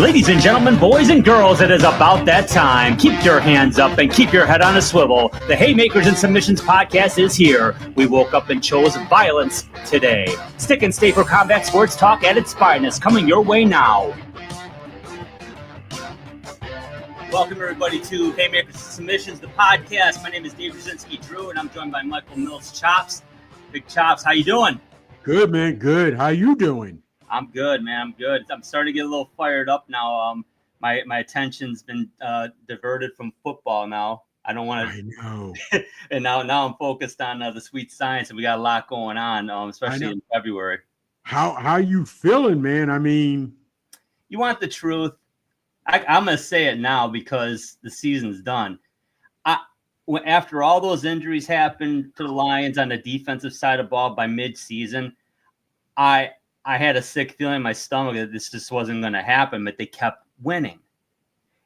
Ladies and gentlemen, boys and girls, it is about that time. Keep your hands up and keep your head on a swivel. The Haymakers and Submissions podcast is here. We woke up and chose violence today. Stick and stay for combat sports talk at its finest, coming your way now. Welcome, everybody, to Haymakers and Submissions, the podcast. My name is Dave Brzezinski-Drew, and I'm joined by Michael Mills Chops. Big Chops, how you doing? Good, man. Good. How you doing? I'm good, man. I'm good. I'm starting to get a little fired up now. My attention's been diverted from football now. I don't want to. I know. And now I'm focused on the sweet science, and we got a lot going on, especially in February. How you feeling, man? I mean, you want the truth. I'm going to say it now because the season's done. After all those injuries happened to the Lions on the defensive side of the ball by mid-season, I had a sick feeling in my stomach that this just wasn't going to happen, but they kept winning.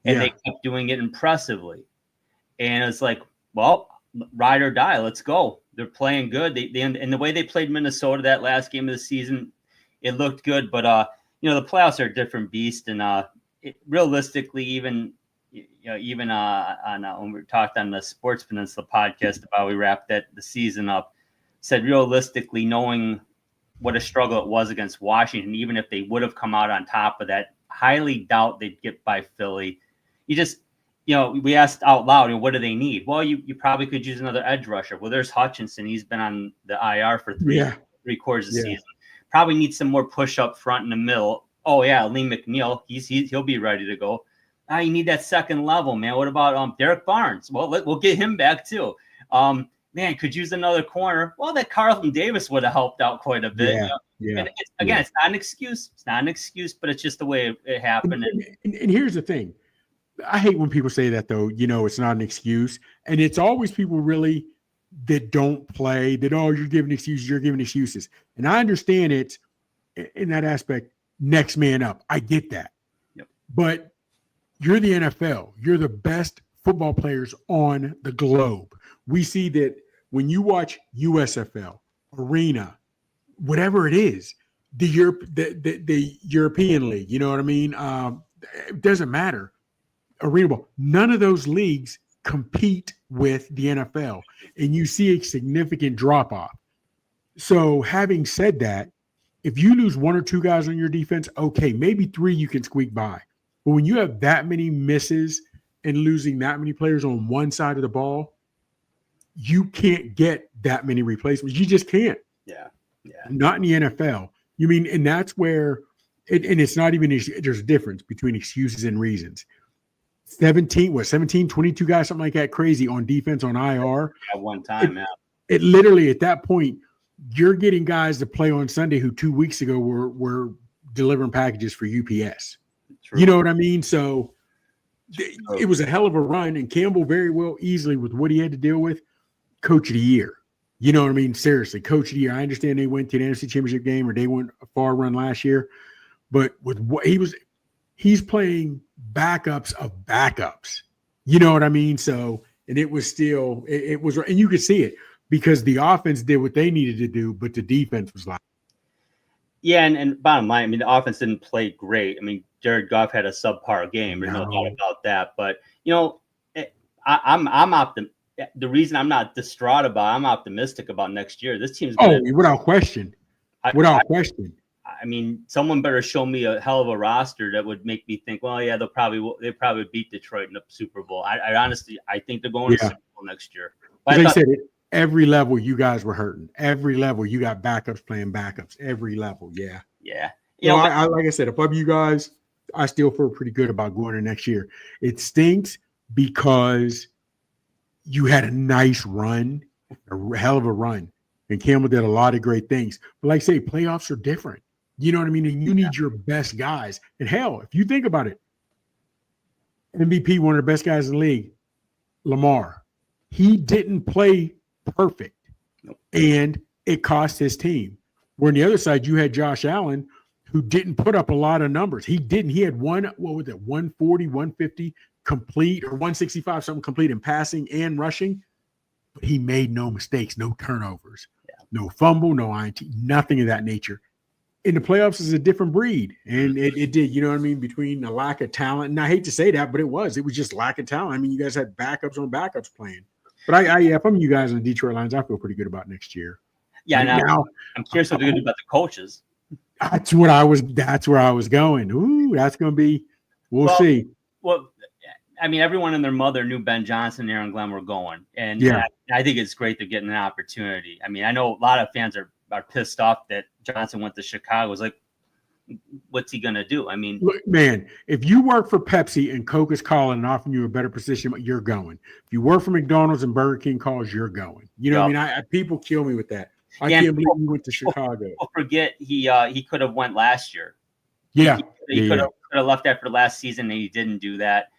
And they kept doing it impressively. And it's like, well, ride or die, let's go. They're playing good. And the way they played Minnesota that last game of the season, it looked good. But, the playoffs are a different beast. And realistically, even when we talked on the Sports Peninsula podcast about we wrapped the season up, said realistically, knowing what a struggle it was against Washington, even if they would have come out on top of that, highly doubt they'd get by Philly. We asked out loud, what do they need? Well, you probably could use another edge rusher. Well, there's Hutchinson. He's been on the IR for three quarters of the season. Probably need some more push up front in the middle. Oh yeah, Lee McNeil. He'll be ready to go. You need that second level, man. What about Derek Barnes? Well, we'll get him back too. Man, could use another corner. Well, that Carlton Davis would have helped out quite a bit. And it's not an excuse. It's not an excuse, but it's just the way it happened. And here's the thing. I hate when people say that, though. It's not an excuse. And it's always people really that don't play, that, you're giving excuses. And I understand it in that aspect, next man up. I get that. Yep. But you're the NFL. You're the best football players on the globe. We see that when you watch USFL, Arena, whatever it is, the European League, you know what I mean? It doesn't matter. Arena ball. None of those leagues compete with the NFL, and you see a significant drop-off. So having said that, if you lose one or two guys on your defense, okay, maybe three you can squeak by. But when you have that many misses and losing that many players on one side of the ball, you can't get that many replacements. You just can't. Yeah. Not in the NFL. And that's where it's not even there's a difference between excuses and reasons. 22 guys, something like that, crazy on defense on IR. At one time, It literally at that point, you're getting guys to play on Sunday who 2 weeks ago were delivering packages for UPS. True. You know what I mean? So it was a hell of a run, and Campbell very well easily with what he had to deal with, coach of the year. You know what I mean? Seriously, coach of the year. I understand they went to the NFC Championship game or they went a far run last year, but with what he's playing backups of backups. You know what I mean? So, and it was still, it was, and you could see it because the offense did what they needed to do, but the defense was like. Yeah, and bottom line, the offense didn't play great. Jared Goff had a subpar game. There's no doubt about that. But, I'm optimistic. The reason I'm not distraught I'm optimistic about next year. This team's good. Without question. Question. Someone better show me a hell of a roster that would make me think, well, yeah, they probably beat Detroit in the Super Bowl. I honestly think they're going to the Super Bowl next year. But they said it. Every level you guys were hurting. Every level you got backups playing backups. Every level, yeah. Yeah. I like I said, above you guys, I still feel pretty good about going to next year. It stinks because you had a nice run, a hell of a run, and Campbell did a lot of great things. But like I say, playoffs are different. You know what I mean? And you need your best guys. And hell, if you think about it, MVP, one of the best guys in the league, Lamar, he didn't play perfect, and it cost his team. Where on the other side, you had Josh Allen, who didn't put up a lot of numbers. He didn't. He had 140, 150 complete, or 165 something complete in passing and rushing, but he made no mistakes, no turnovers, no fumble, no INT, nothing of that nature. in the playoffs is a different breed. And it did, you know what I mean, between a lack of talent. And I hate to say that, but it was just lack of talent. I mean, you guys had backups on backups playing. But if I'm you guys on the Detroit Lions, I feel pretty good about next year. Yeah, now I'm curious what they're going to do about the coaches. That's where I was going. Ooh, that's going to be, we'll see. Well, I mean, everyone and their mother knew Ben Johnson and Aaron Glenn were going. And I think it's great they're getting an opportunity. I mean, I know a lot of fans are pissed off that Johnson went to Chicago. It's like, what's he going to do? I mean, look, man, if you work for Pepsi and Coke is calling and offering you a better position, you're going. If you work for McDonald's and Burger King calls, you're going. You know what I mean? People kill me with that. I can't believe he went to Chicago. People forget he could have went last year. Yeah. He could have left after last season, and he didn't do that.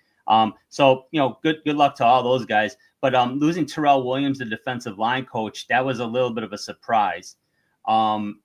So, good luck to all those guys. But losing Terrell Williams, the defensive line coach, that was a little bit of a surprise.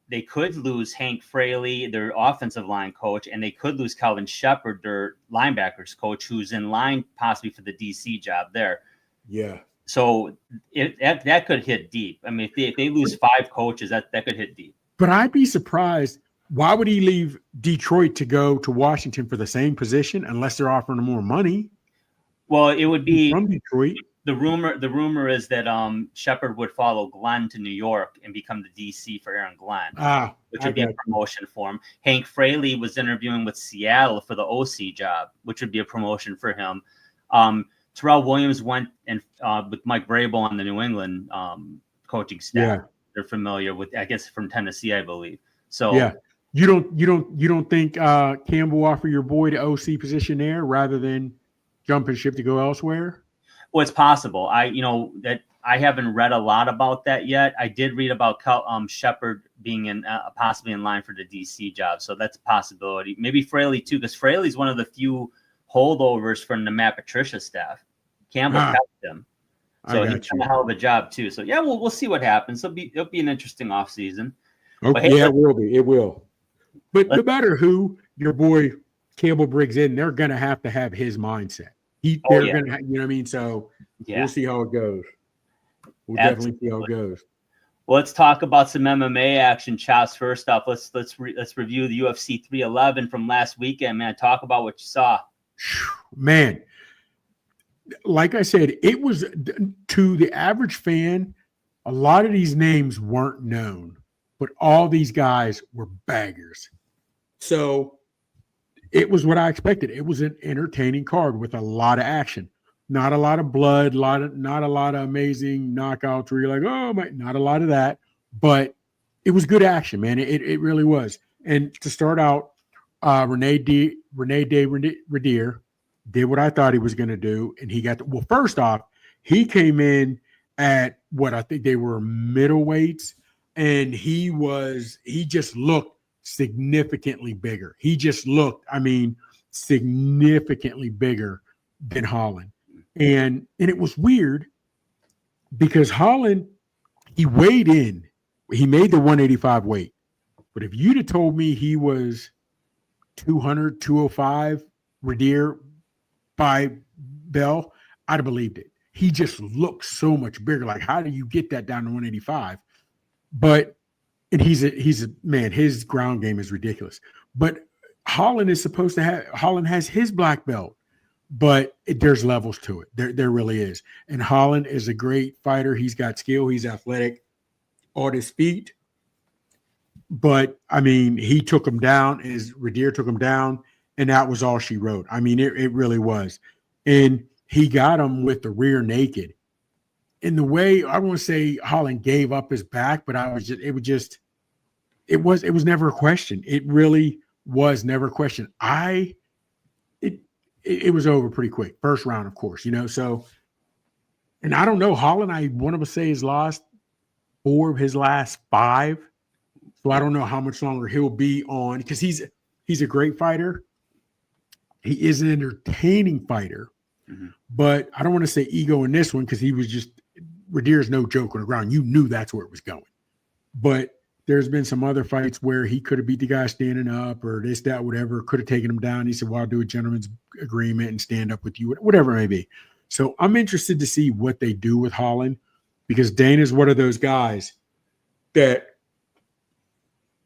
They could lose Hank Fraley, their offensive line coach, and they could lose Calvin Shepard, their linebackers coach, who's in line possibly for the DC job there. Yeah. So that could hit deep. I mean, if they lose 5 coaches, that could hit deep. But I'd be surprised. Why would he leave Detroit to go to Washington for the same position unless they're offering him more money? Well, it would be from Detroit. The rumor is that Shepard would follow Glenn to New York and become the DC for Aaron Glenn, which would be a promotion for him. Hank Fraley was interviewing with Seattle for the OC job, which would be a promotion for him. Terrell Williams went and with Mike Vrabel on the New England coaching staff. Yeah. They're familiar with, I guess, from Tennessee, I believe. So yeah, you don't think Campbell offer your boy the OC position there rather than jumping ship to go elsewhere? Well, it's possible. I haven't read a lot about that yet. I did read about Shepard being in possibly in line for the DC job, so that's a possibility. Maybe Fraley too, because Fraley's one of the few holdovers from the Matt Patricia staff. Campbell kept him, so he's done a hell of a job too. So yeah, we'll see what happens. It'll be an interesting offseason. Okay, hey, it will be. It will. But no matter who your boy Campbell brings in, they're going to have his mindset. They're going to, you know what I mean? So we'll see how it goes. We'll definitely see how it goes. Well, let's talk about some MMA action, Chops. First off, let's review the UFC 311 from last weekend, man. Talk about what you saw. Man, like I said, it was to the average fan, a lot of these names weren't known, but all these guys were baggers. So it was what I expected. It was an entertaining card with a lot of action. Not a lot of blood, not a lot of amazing knockouts where you're like, oh my, not a lot of that. But it was good action, man. It really was. And to start out, Rene Radier did what I thought he was going to do, and he got well. First off, he came in at what I think they were middleweights, and he just looked significantly bigger. He just looked, significantly bigger than Holland, and it was weird because Holland, he weighed in, he made the 185 weight, but if you'd have told me he was 200, 205, Radier by Bell, I'd have believed it. He just looked so much bigger. Like, how do you get that down to 185? And he's a man, his ground game is ridiculous. But Holland has his black belt, but there's levels to it. There really is. And Holland is a great fighter. He's got skill. He's athletic on his feet. But he took him down as Radier took him down, and that was all she wrote. It really was. And he got him with the rear naked. In the way, I won't say Holland gave up his back, but it was never a question. It really was never a question. It was over pretty quick. First round, of course, so, and I don't know, Holland, I want to say he's lost 4 of his last 5. So I don't know how much longer he'll be on, because he's a great fighter. He is an entertaining fighter, but I don't want to say ego in this one, because he was just, Radier's no joke on the ground. You knew that's where it was going. But there's been some other fights where he could have beat the guy standing up or this, that, whatever, could have taken him down. He said, well, I'll do a gentleman's agreement and stand up with you, whatever it may be. So I'm interested to see what they do with Holland, because Dana's one of those guys that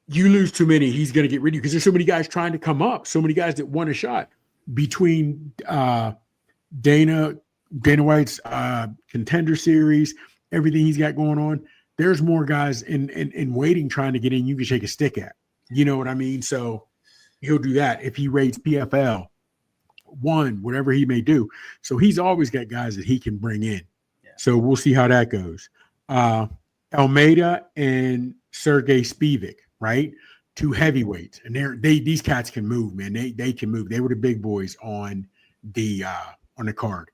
you lose too many, he's going to get rid of you because there's so many guys trying to come up, so many guys that want a shot between Dana White's contender series, everything he's got going on. There's more guys in waiting trying to get in. You can shake a stick at. You know what I mean? So he'll do that if he rates PFL 1, whatever he may do. So he's always got guys that he can bring in. Yeah. So we'll see how that goes. Almeida and Sergey Spivak, right? 2 heavyweights, and these cats can move, man. They can move. They were the big boys on the card.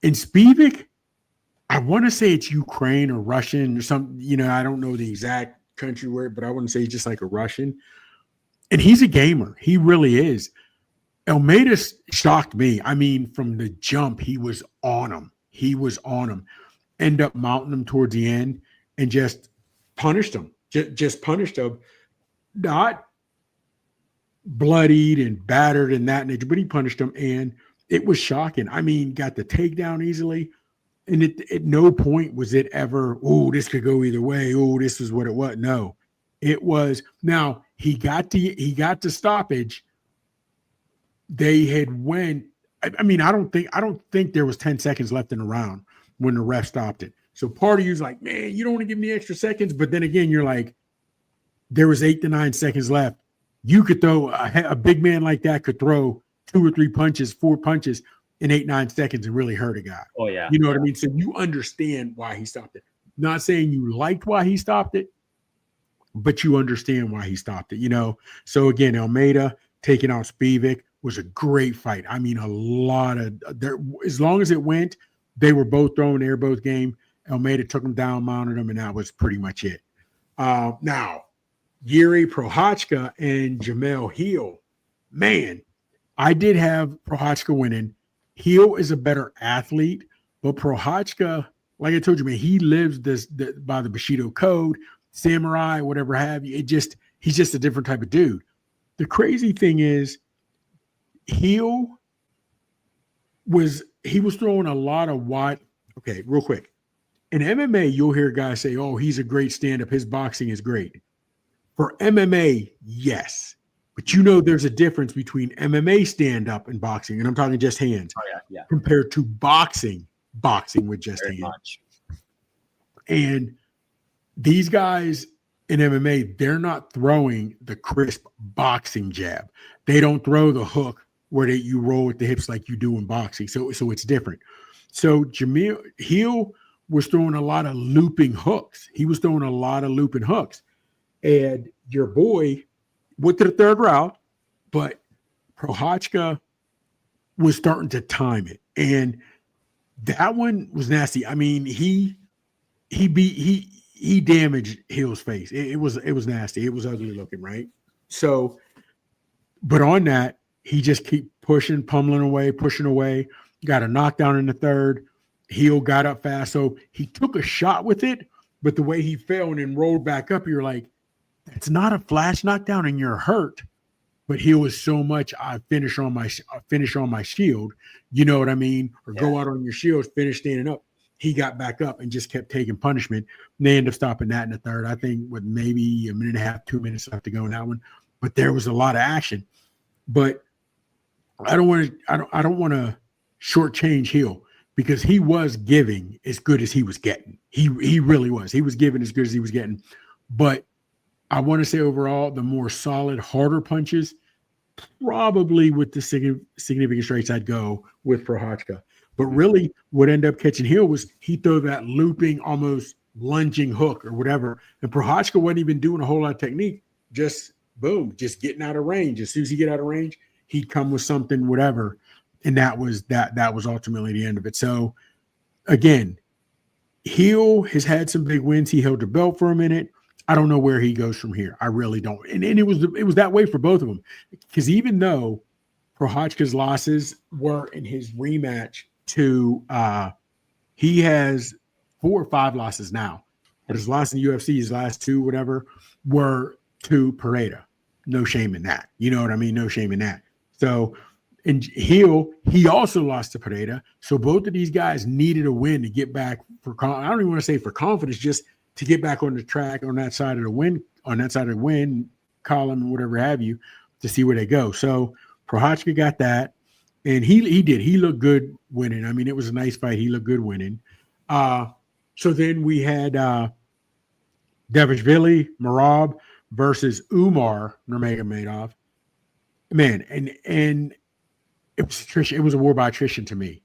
And Spivak, I want to say it's Ukraine or Russian or something. You know, I don't know the exact country word, but I want to say he's just like a Russian. And he's a gamer. He really is. Almeida shocked me. I mean, from the jump, he was on him. End up mounting him towards the end and just punished him. Just punished him. Not bloodied and battered and that nature, but he punished him. And it was shocking. I mean, got the takedown easily. And at no point was it ever, oh, this could go either way. Oh, this is what it was. No, it was. Now he got the stoppage. They had went. I mean, I don't think there was 10 seconds left in the round when the ref stopped it. So part of you's like, man, you don't want to give me extra seconds. But then again, you're like, there was 8 to 9 seconds left. You could throw a big man like that could throw 2 or 3 punches, 4 punches in 8, 9 seconds and really hurt a guy. Oh, yeah. You know what I mean? So you understand why he stopped it. Not saying you liked why he stopped it, but you understand why he stopped it, you know? So again, Almeida taking out Spivak was a great fight. I mean, as long as it went, they were both throwing, they were both game. Almeida took him down, mounted him, and that was pretty much it. Now, Yuri Prochazka and Jamel Hill. Man, I did have Prochazka winning. Hill is a better athlete, but Prochazka, like I told you, man, he lives by the Bushido code, samurai, whatever have you. He's just a different type of dude. The crazy thing is, Hill was throwing a lot of wide. Okay, real quick. In MMA, you'll hear guys say, "Oh, he's a great stand-up. His boxing is great." For MMA, yes. But you know there's a difference between MMA stand-up and boxing, and I'm talking just hands, compared to boxing with just hands. Much. And these guys in MMA, they're not throwing the crisp boxing jab. They don't throw the hook where you roll with the hips like you do in boxing. So it's different. So Jamil Hill was throwing a lot of looping hooks. And your boy went to the 3rd round, but Prochazka was starting to time it. And that one was nasty. I mean, he damaged Hill's face. It was nasty. It was ugly looking, right? So, but on that, he just keep pushing, pushing away, got a knockdown in the 3rd. Hill got up fast. So he took a shot with it, but the way he fell and then rolled back up, you're like, it's not a flash knockdown and you're hurt. But Hill was so much, I finish on my shield. You know what I mean? Or go out on your shield, finish standing up. He got back up and just kept taking punishment. And they ended up stopping that in the 3rd, I think, with maybe a minute and a half, 2 minutes left to go in that one. But there was a lot of action. But I don't want to shortchange Hill because he was giving as good as he was getting. He really was. He was giving as good as he was getting. But I want to say overall, the more solid, harder punches, probably with the significant strikes, I'd go with Prochazka. But really, what ended up catching Hill was he threw that looping, almost lunging hook or whatever. And Prochazka wasn't even doing a whole lot of technique. Just boom, just getting out of range. As soon as he get out of range, he'd come with something, whatever. And that was ultimately the end of it. So again, Hill has had some big wins. He held the belt for a minute. I don't know where he goes from here. I really don't. And it was that way for both of them. Because even though Prochazka's losses were in his rematch to he has 4 or 5 losses now. But his loss in the UFC, his last 2, whatever, were to Pereira. No shame in that. You know what I mean? No shame in that. So, and Hill, he also lost to Pereira. So both of these guys needed a win to get back for, I don't even want to say for confidence, just to get back on the track on that side of the win column, whatever have you, to see where they go. So Prochazka got that, and he did. He looked good winning. I mean, it was a nice fight. He looked good winning. So then we had Devashvili Merab versus Umar Nurmagomedov. Man, and it was attrition. It was a war by attrition to me.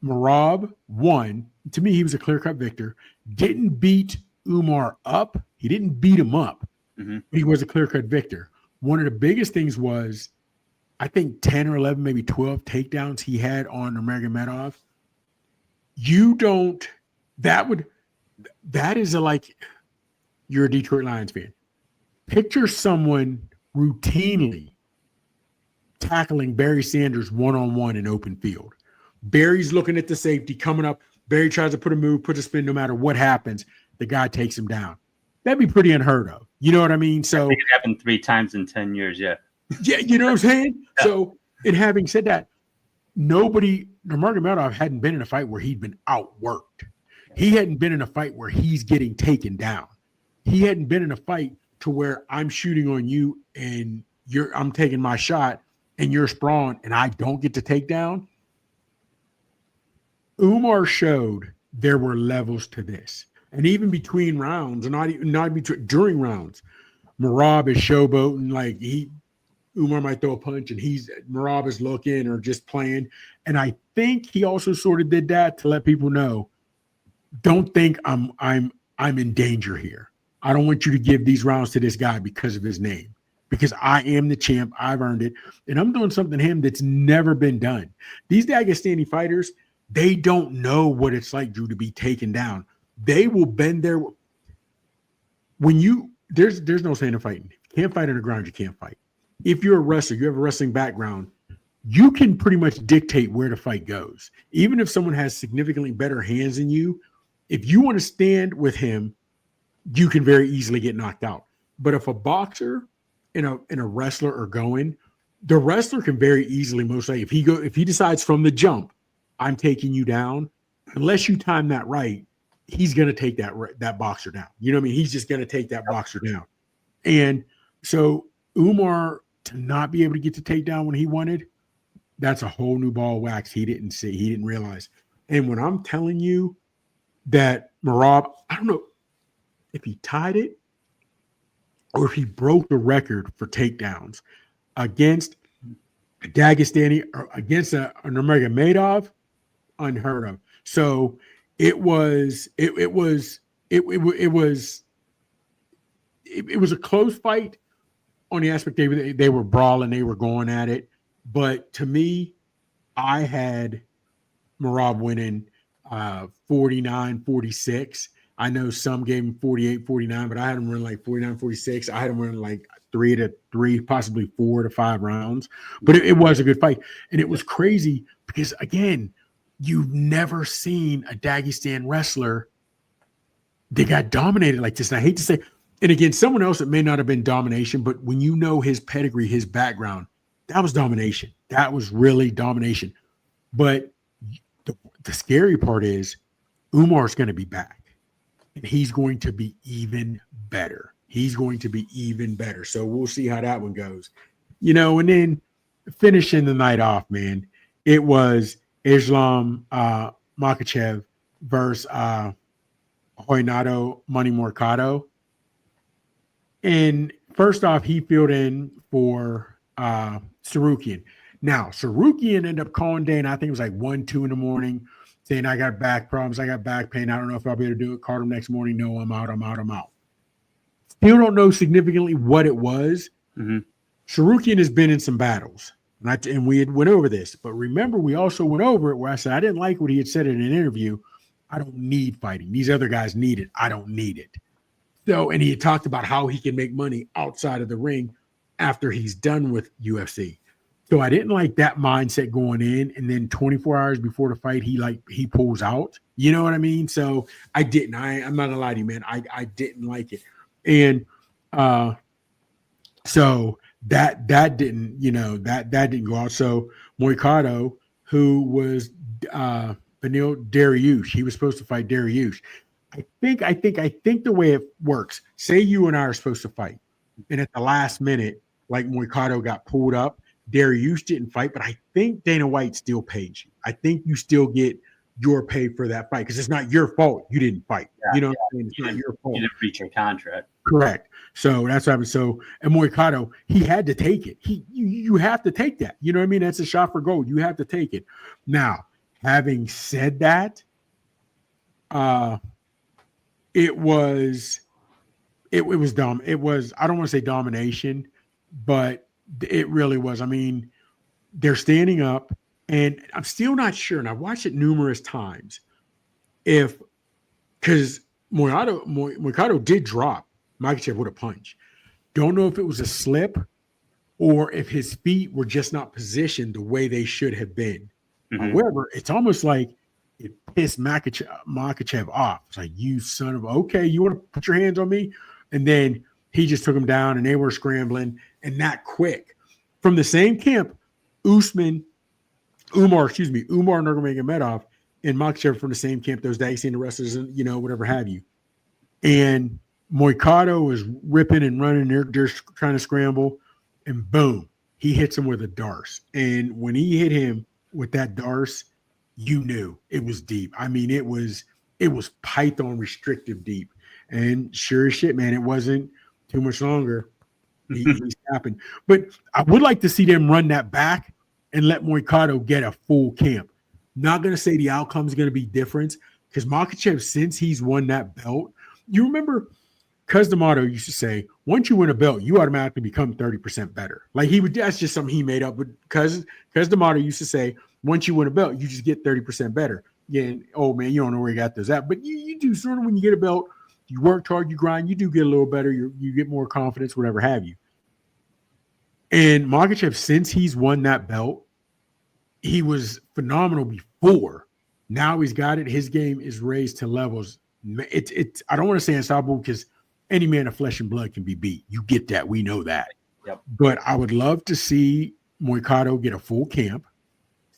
Merab won. To me, he was a clear-cut victor. Didn't beat Umar up. He didn't beat him up. Mm-hmm. He was a clear-cut victor. One of the biggest things was, I think 10 or 11, maybe 12 takedowns he had on Nurmagomedov. That is like, you're a Detroit Lions fan. Picture someone routinely tackling Barry Sanders one-on-one in open field. Barry's looking at the safety coming up. Barry tries to put a move, put a spin, no matter what happens, the guy takes him down. That'd be pretty unheard of. You know what I mean? So I think it happened 3 times in 10 years. Yeah. Yeah, you know what I'm saying? Yeah. So, and having said that, Nurmagomedov hadn't been in a fight where he'd been outworked. He hadn't been in a fight where he's getting taken down. He hadn't been in a fight to where I'm shooting on you and I'm taking my shot and you're sprawling and I don't get to take down. Umar showed there were levels to this. And even between rounds, and not between during rounds, Merab is showboating, like Umar might throw a punch and Merab is looking or just playing. And I think he also sort of did that to let people know, don't think I'm in danger here. I don't want you to give these rounds to this guy because of his name, because I am the champ. I've earned it. And I'm doing something to him that's never been done. These Dagestani fighters, they don't know what it's like, Drew, to be taken down. They will bend their there's no saying to fighting. If you can't fight on the ground, you can't fight. If you're a wrestler, you have a wrestling background, you can pretty much dictate where the fight goes. Even if someone has significantly better hands than you, if you want to stand with him, you can very easily get knocked out. But if a boxer and a wrestler are going, the wrestler can very easily, most likely, if he decides from the jump, I'm taking you down, unless you time that right, he's going to take that boxer down. You know what I mean? He's just going to take that boxer down. And so Umar, to not be able to get the takedown when he wanted, that's a whole new ball of wax he didn't see. He didn't realize. And when I'm telling you that Merab, I don't know if he tied it or if he broke the record for takedowns against a Dagestani or against a Nurmagomedov, unheard of. So it was a close fight on the aspect they were brawling, they were going at it. But to me, I had Merab winning 49-46. I know some gave him 48-49, but I had him running like 49-46. I had him running like 3-3, possibly 4-5 rounds. But it was a good fight. And it was crazy because, again, you've never seen a Dagestan wrestler that got dominated like this. And I hate to say, and again, someone else, it may not have been domination, but when you know his pedigree, his background, that was domination. That was really domination. But the scary part is Umar's going to be back. And he's going to be even better. He's going to be even better. So we'll see how that one goes. You know, and then finishing the night off, man, it was Islam Makhachev versus Renato Money Mercado. And first off, he filled in for Sarukian. Now, Sarukian ended up calling day, and I think it was like 1-2 in the morning, saying, I got back problems, I got back pain, I don't know if I'll be able to do it. Called him next morning, no, I'm out. Still don't know significantly what it was. Mm-hmm. Sarukian has been in some battles, and we had went over this. But remember, we also went over it where I said, I didn't like what he had said in an interview. I don't need fighting. These other guys need it. I don't need it. So, and he had talked about how he can make money outside of the ring after he's done with UFC. So I didn't like that mindset going in. And then 24 hours before the fight, he pulls out. You know what I mean? So I didn't. I'm not gonna lie to you, man. I didn't like it. And so that didn't, that didn't go out. So Mercado, who was Beneil Dariush, he was supposed to fight Dariush. I think the way it works, say you and I are supposed to fight, and at the last minute, like Moicano got pulled up, Dariush didn't fight, but I think Dana White still pays you. I think you still get your pay for that fight because it's not your fault you didn't fight. Yeah, you know what I'm saying? It's not your fault. You didn't reach your contract. Correct. So that's what happened. So, and Moicano, he had to take it. You have to take that. You know what I mean? That's a shot for gold. You have to take it. Now, having said that, it was dumb. It was, I don't want to say domination, but it really was. I mean, they're standing up, and I'm still not sure, and I've watched it numerous times, because Moicano did drop Makhachev with a punch. Don't know if it was a slip or if his feet were just not positioned the way they should have been. However, it's almost like it pissed Makhachev off. It's like, you son of okay, you want to put your hands on me? And then he just took him down, and they were scrambling, and not quick. From the same camp, Umar Nurmagomedov and Makhachev from the same camp those days, seeing the wrestlers, and whatever have you. And Moicano is ripping and running. They're trying to scramble, and boom, he hits him with a darce. And when he hit him with that darce, you knew it was deep. I mean, it was Python restrictive deep. And sure as shit, man, it wasn't too much longer. He's happened. But I would like to see them run that back and let Moicano get a full camp. Not going to say the outcome is going to be different, because Makhachev, since he's won that belt, you remember Cuz D'Amato used to say, once you win a belt, you automatically become 30% better. Like that's just something he made up. But Cuz D'Amato used to say, once you win a belt, you just get 30% better. Yeah, oh man, you don't know where he got those at. But you do sort of, when you get a belt, you worked hard, you grind, you do get a little better, you get more confidence, whatever have you. And Makhachev, since he's won that belt, he was phenomenal before. Now he's got it. His game is raised to levels. It's I don't want to say unstoppable, because any man of flesh and blood can be beat. You get that. We know that. Yep. But I would love to see Moicano get a full camp,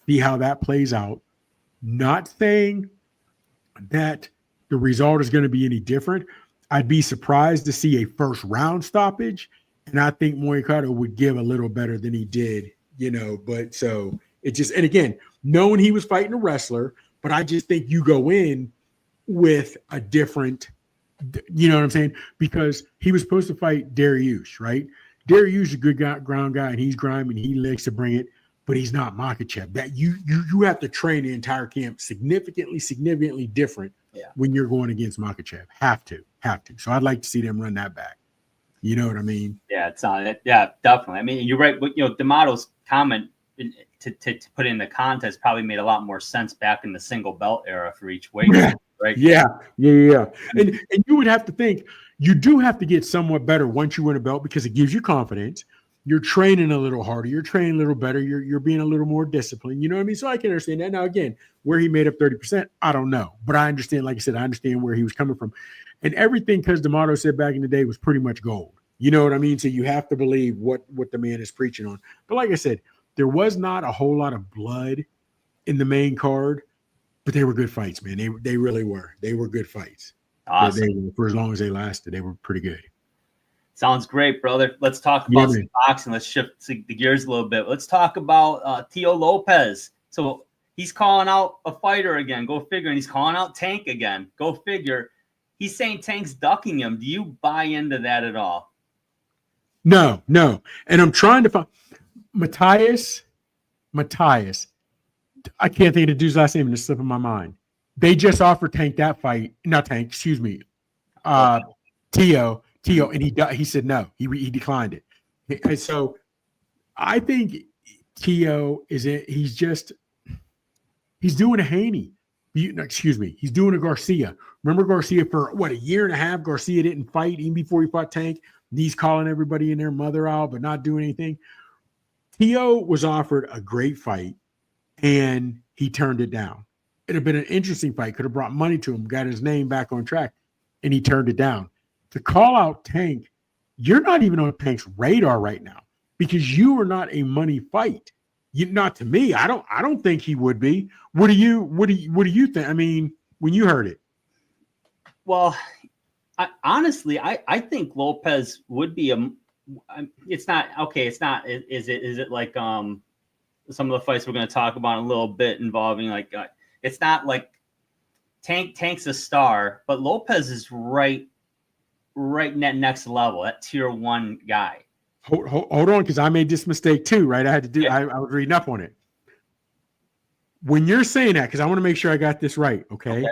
see how that plays out. Not saying that the result is going to be any different. I'd be surprised to see a first round stoppage. And I think Moicano would give a little better than he did, but so it just, and again, knowing he was fighting a wrestler, but I just think you go in with a different, you know what I'm saying? Because he was supposed to fight Dariush, right? Dariush is a good ground guy, and he's grinding, he likes to bring it, but he's not Makhachev. That you have to train the entire camp significantly different when you're going against Makhachev. Have to. So I'd like to see them run that back. You know what I mean? Yeah, it's not. Yeah, definitely. I mean, you're right. But D'Amato's comment to put it in the context probably made a lot more sense back in the single belt era for each weight, right? Yeah. And you would have to think you do have to get somewhat better once you win a belt, because it gives you confidence. You're training a little harder. You're training a little better. You're being a little more disciplined. You know what I mean? So I can understand that. Now, again, where he made up 30%, I don't know. But I understand, like I said, I understand where he was coming from. And everything Cuz D'Amato said back in the day was pretty much gold. You know what I mean? So you have to believe what the man is preaching on. But like I said, there was not a whole lot of blood in the main card, but they were good fights, man. They really were. They were good fights. Awesome. For as long as they lasted, they were pretty good. Sounds great, brother. Let's talk about some boxing. Let's shift the gears a little bit. Let's talk about Teo Lopez. So he's calling out a fighter again. Go figure. And he's calling out Tank again. Go figure. He's saying Tank's ducking him. Do you buy into that at all? No. And I'm trying to find Matthias. I can't think of the dude's last name, and it's slipping my mind. They just offered Tank that fight. Not Tank, excuse me. Teo, and he said no. He declined it. And so I think Teo he's doing a Haney. He's doing a Garcia. Remember Garcia for a year and a half? Garcia didn't fight even before he fought Tank. He's calling everybody and their mother out, but not doing anything. Teo was offered a great fight, and he turned it down. It'd have been an interesting fight. Could have brought money to him, got his name back on track, and he turned it down. To call out Tank, you're not even on Tank's radar right now, because you are not a money fight. Not to me. I don't think he would be. What do you think? I mean, when you heard it. Well, honestly, I think Lopez would be it's not okay. It's not. Is it like some of the fights we're going to talk about in a little bit involving like it's not like Tank's a star, but Lopez is right in that next level, that tier 1 guy. Hold on, because I made this mistake too, right? I had to do. I was reading up on it. When you're saying that, because I want to make sure I got this right, okay?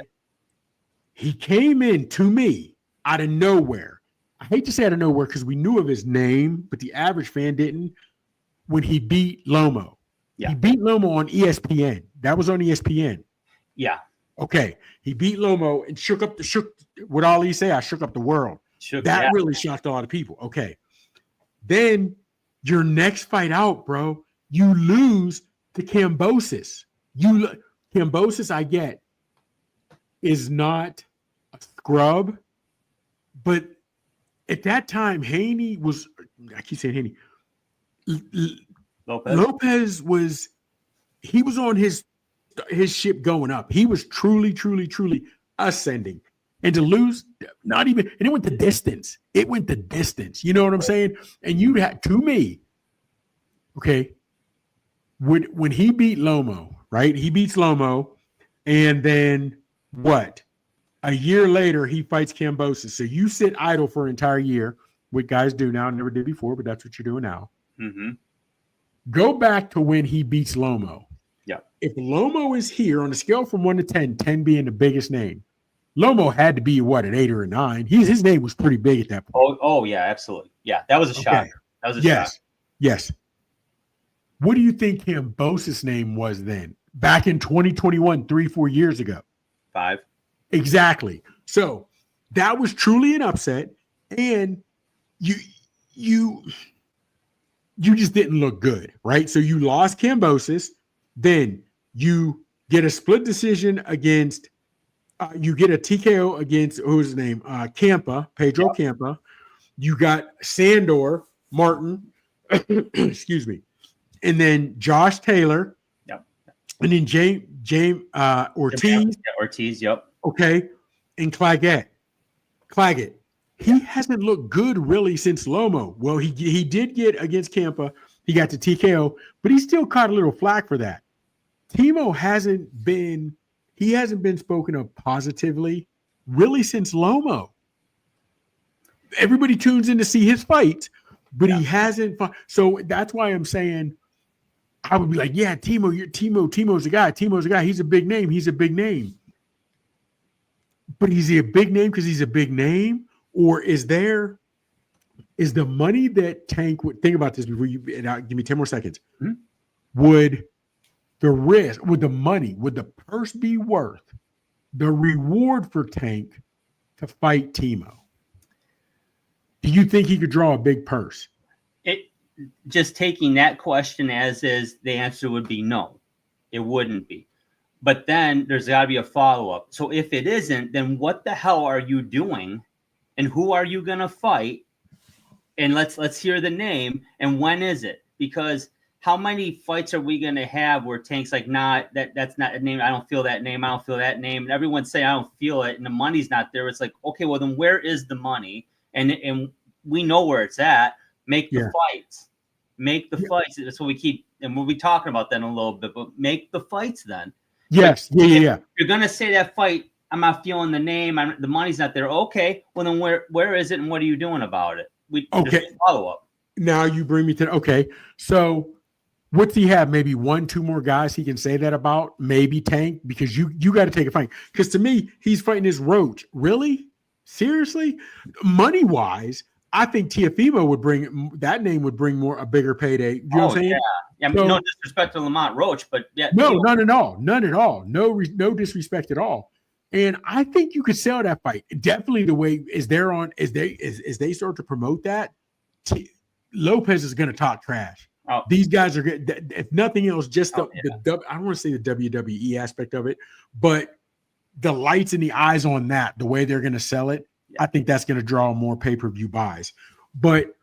He came in to me out of nowhere. I hate to say out of nowhere because we knew of his name, but the average fan didn't. When he beat Lomo, he beat Lomo on ESPN. That was on ESPN. Yeah. Okay. He beat Lomo and shook what Ali say? I shook up the world. That really shocked a lot of people. Okay. Then your next fight out, bro, you lose to Kambosos. Kambosos, I get, is not a scrub, but at that time, Haney was, I keep saying Haney, Lopez was, he was on his ship going up. He was truly ascending. And to lose, not even, and it went the distance. It went the distance. You know what I'm saying? And you had, to me, okay, when he beat Lomo, right? He beats Lomo, and then what? A year later, he fights Kambosos. So you sit idle for an entire year, what guys do now, never did before, but that's what you're doing now. Mm-hmm. Go back to when he beats Lomo. Yeah. If Lomo is here on a scale from 1 to 10, 10 being the biggest name, Lomo had to be what, an 8 or a 9? His name was pretty big at that point. Oh yeah, absolutely. Yeah, that was a shot. That was a shot. Yes. What do you think Kambosos' name was then? Back in 2021, 3-4 years ago. 5. Exactly. So that was truly an upset, and you just didn't look good, right? So you lost Kambosos, then you get a split decision against. You get a TKO against, who's his name? Pedro Campa. You got Sandor Martin, excuse me, and then Josh Taylor. Yep. And then James Ortiz. Ortiz, yep. Okay. And Claggett. He hasn't looked good really since Lomo. Well, he did get against Campa. He got the TKO, but he still caught a little flack for that. Timo hasn't been spoken of positively really since Lomo. Everybody tunes in to see his fights, but he hasn't. So that's why I'm saying I would be like, yeah, Timo's a guy. Timo's a guy. He's a big name. But is he a big name because he's a big name? Or is the money that Tank would think about this before you give me 10 more seconds? Mm-hmm. Would the risk, would the purse be worth the reward for Tank to fight Timo? Do you think he could draw a big purse? Just taking that question as is, the answer would be no. It wouldn't be. But then there's got to be a follow-up. So if it isn't, then what the hell are you doing? And who are you going to fight? And let's hear the name. And when is it? Because how many fights are we going to have where Tank's like, nah, that's not a name. I don't feel that name. I don't feel that name. And everyone's saying, I don't feel it. And the money's not there. It's like, okay, well, then where is the money? And we know where it's at. Make the fights. Make the fights. That's what we keep. And we'll be talking about that in a little bit. But make the fights then. Yes. Like, yeah. You're going to say that fight, I'm not feeling the name. The money's not there. Okay. Well, then where is it and what are you doing about it? Okay. Follow up. Now you bring me to, okay. So what's he have? Maybe 1-2 more guys he can say that about? Maybe Tank? Because you got to take a fight. Because to me, he's fighting this roach. Really? Seriously? Money-wise, I think Teofimo would bring a bigger payday. You know what I'm saying? Yeah. I mean, no disrespect to Lamont Roach, but yeah. No, none at all. No disrespect at all. And I think you could sell that fight. Definitely the way as they start to promote that, Lopez is going to talk trash. Oh. These guys are good. If nothing else, just I don't want to say the WWE aspect of it, but the lights and the eyes on that, the way they're going to sell it, I think that's going to draw more pay-per-view buys. But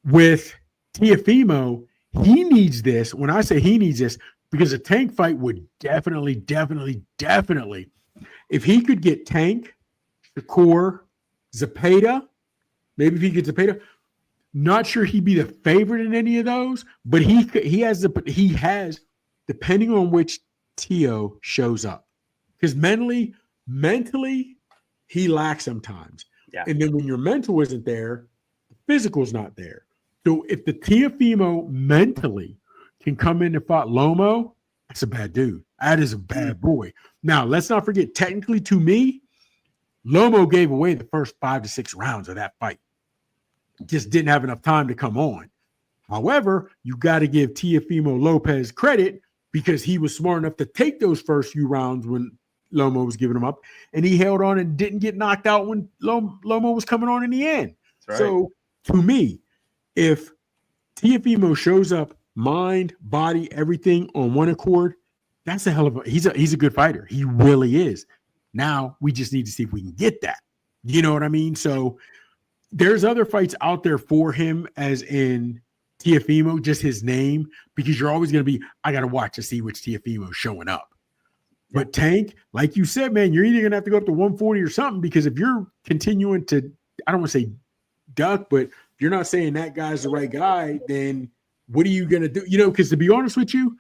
with Teofimo, he needs this. When I say he needs this, because a Tank fight would definitely, if he could get Tank Shakur, Zapata. Maybe if he gets Zapata. Not sure he'd be the favorite in any of those, but he has, depending on which Teo shows up. Because mentally, he lacks sometimes. Yeah. And then when your mental isn't there, the physical's not there. So if the Teofimo mentally can come in and fight Lomo, that's a bad dude. That is a bad boy. Now, let's not forget, technically to me, Lomo gave away the first 5 to 6 rounds of that fight. Just didn't have enough time to come on. However, you got to give Teofimo Lopez credit because he was smart enough to take those first few rounds when Lomo was giving him up, and he held on and didn't get knocked out when Lomo was coming on in the end. Right. So, to me, if Teofimo shows up, mind, body, everything on one accord, that's a hell of a he's a good fighter. He really is. Now we just need to see if we can get that. You know what I mean? So there's other fights out there for him, as in Teofimo, just his name, because you're always going to be, I got to watch to see which Teofimo's showing up. Yeah. But Tank, like you said, man, you're either going to have to go up to 140 or something, because if you're continuing to, I don't want to say duck, but if you're not saying that guy's the right guy, then what are you going to do? You know, because to be honest with you,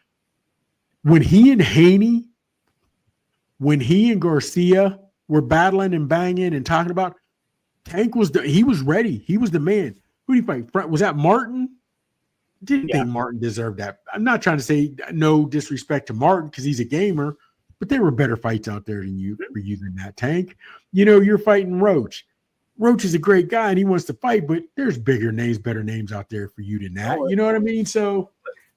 when he and Haney, when he and Garcia were battling and banging and talking about, Tank was he was ready. He was the man. Who did he fight? Was that Martin? Didn't think Martin deserved that. I'm not trying to say no disrespect to Martin because he's a gamer, but there were better fights out there than you for you than that, Tank. You know, you're fighting Roach. Roach is a great guy and he wants to fight, but there's bigger names, better names out there for you than that. You know what I mean? So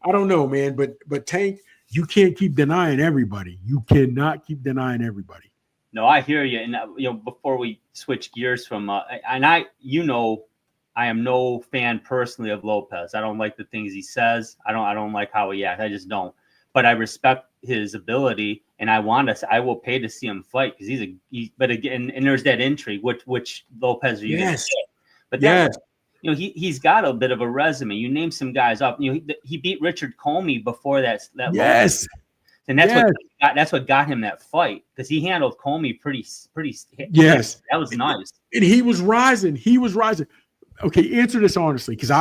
I don't know, man. But Tank, you can't keep denying everybody. You cannot keep denying everybody. No, I hear you. And, before we switch gears from, I am no fan personally of Lopez. I don't like the things he says. I don't like how he acts. I just don't. But I respect his ability, and I will pay to see him fight because but again, and there's that intrigue, which Lopez are you going to get? But that, he's got a bit of a resume. You name some guys up. He beat Richard Comey before that. Yes. Lopez. And that's what got him that fight, because he handled Comey pretty. Yes, that was nice. And he was rising. Okay, answer this honestly, because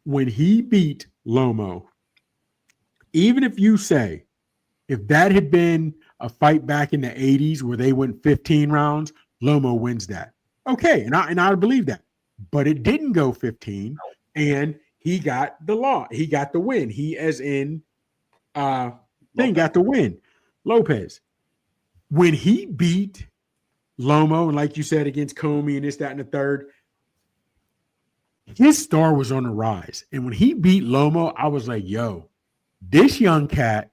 when he beat Lomo, even if you say if that had been a fight back in the 80s where they went 15 rounds, Lomo wins that. Okay, and I believe that, but it didn't go 15, and he got the law. He got the win. He, as in. Got the win. Lopez, when he beat Lomo, and like you said, against Comey and this, that, and the third, his star was on the rise. And when he beat Lomo, I was like, yo, this young cat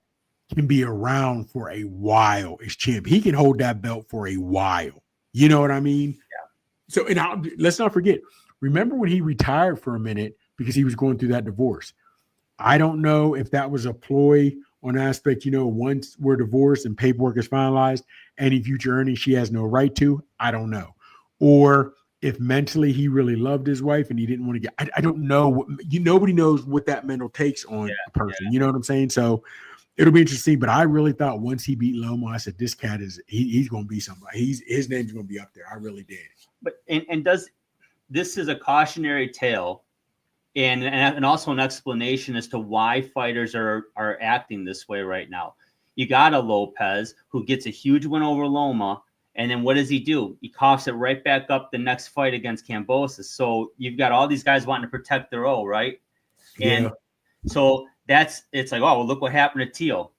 can be around for a while as champ. He can hold that belt for a while. You know what I mean? Yeah. So, and let's not forget, remember when he retired for a minute because he was going through that divorce? I don't know if that was a ploy on aspect, once we're divorced and paperwork is finalized, any future earnings she has no right to. I don't know. Or if mentally he really loved his wife and he didn't want to get, I don't know. Nobody knows what that mental takes on a person. Yeah. You know what I'm saying? So it'll be interesting. But I really thought once he beat Lomo, I said, this cat he's going to be somebody. His name's going to be up there. I really did. But, this is a cautionary tale. And also an explanation as to why fighters are acting this way right now. You got a Lopez who gets a huge win over Loma, and then what does he do? He coughs it right back up the next fight against Cambosis. So you've got all these guys wanting to protect their O, right? And so it's like, oh, well, look what happened to Teo.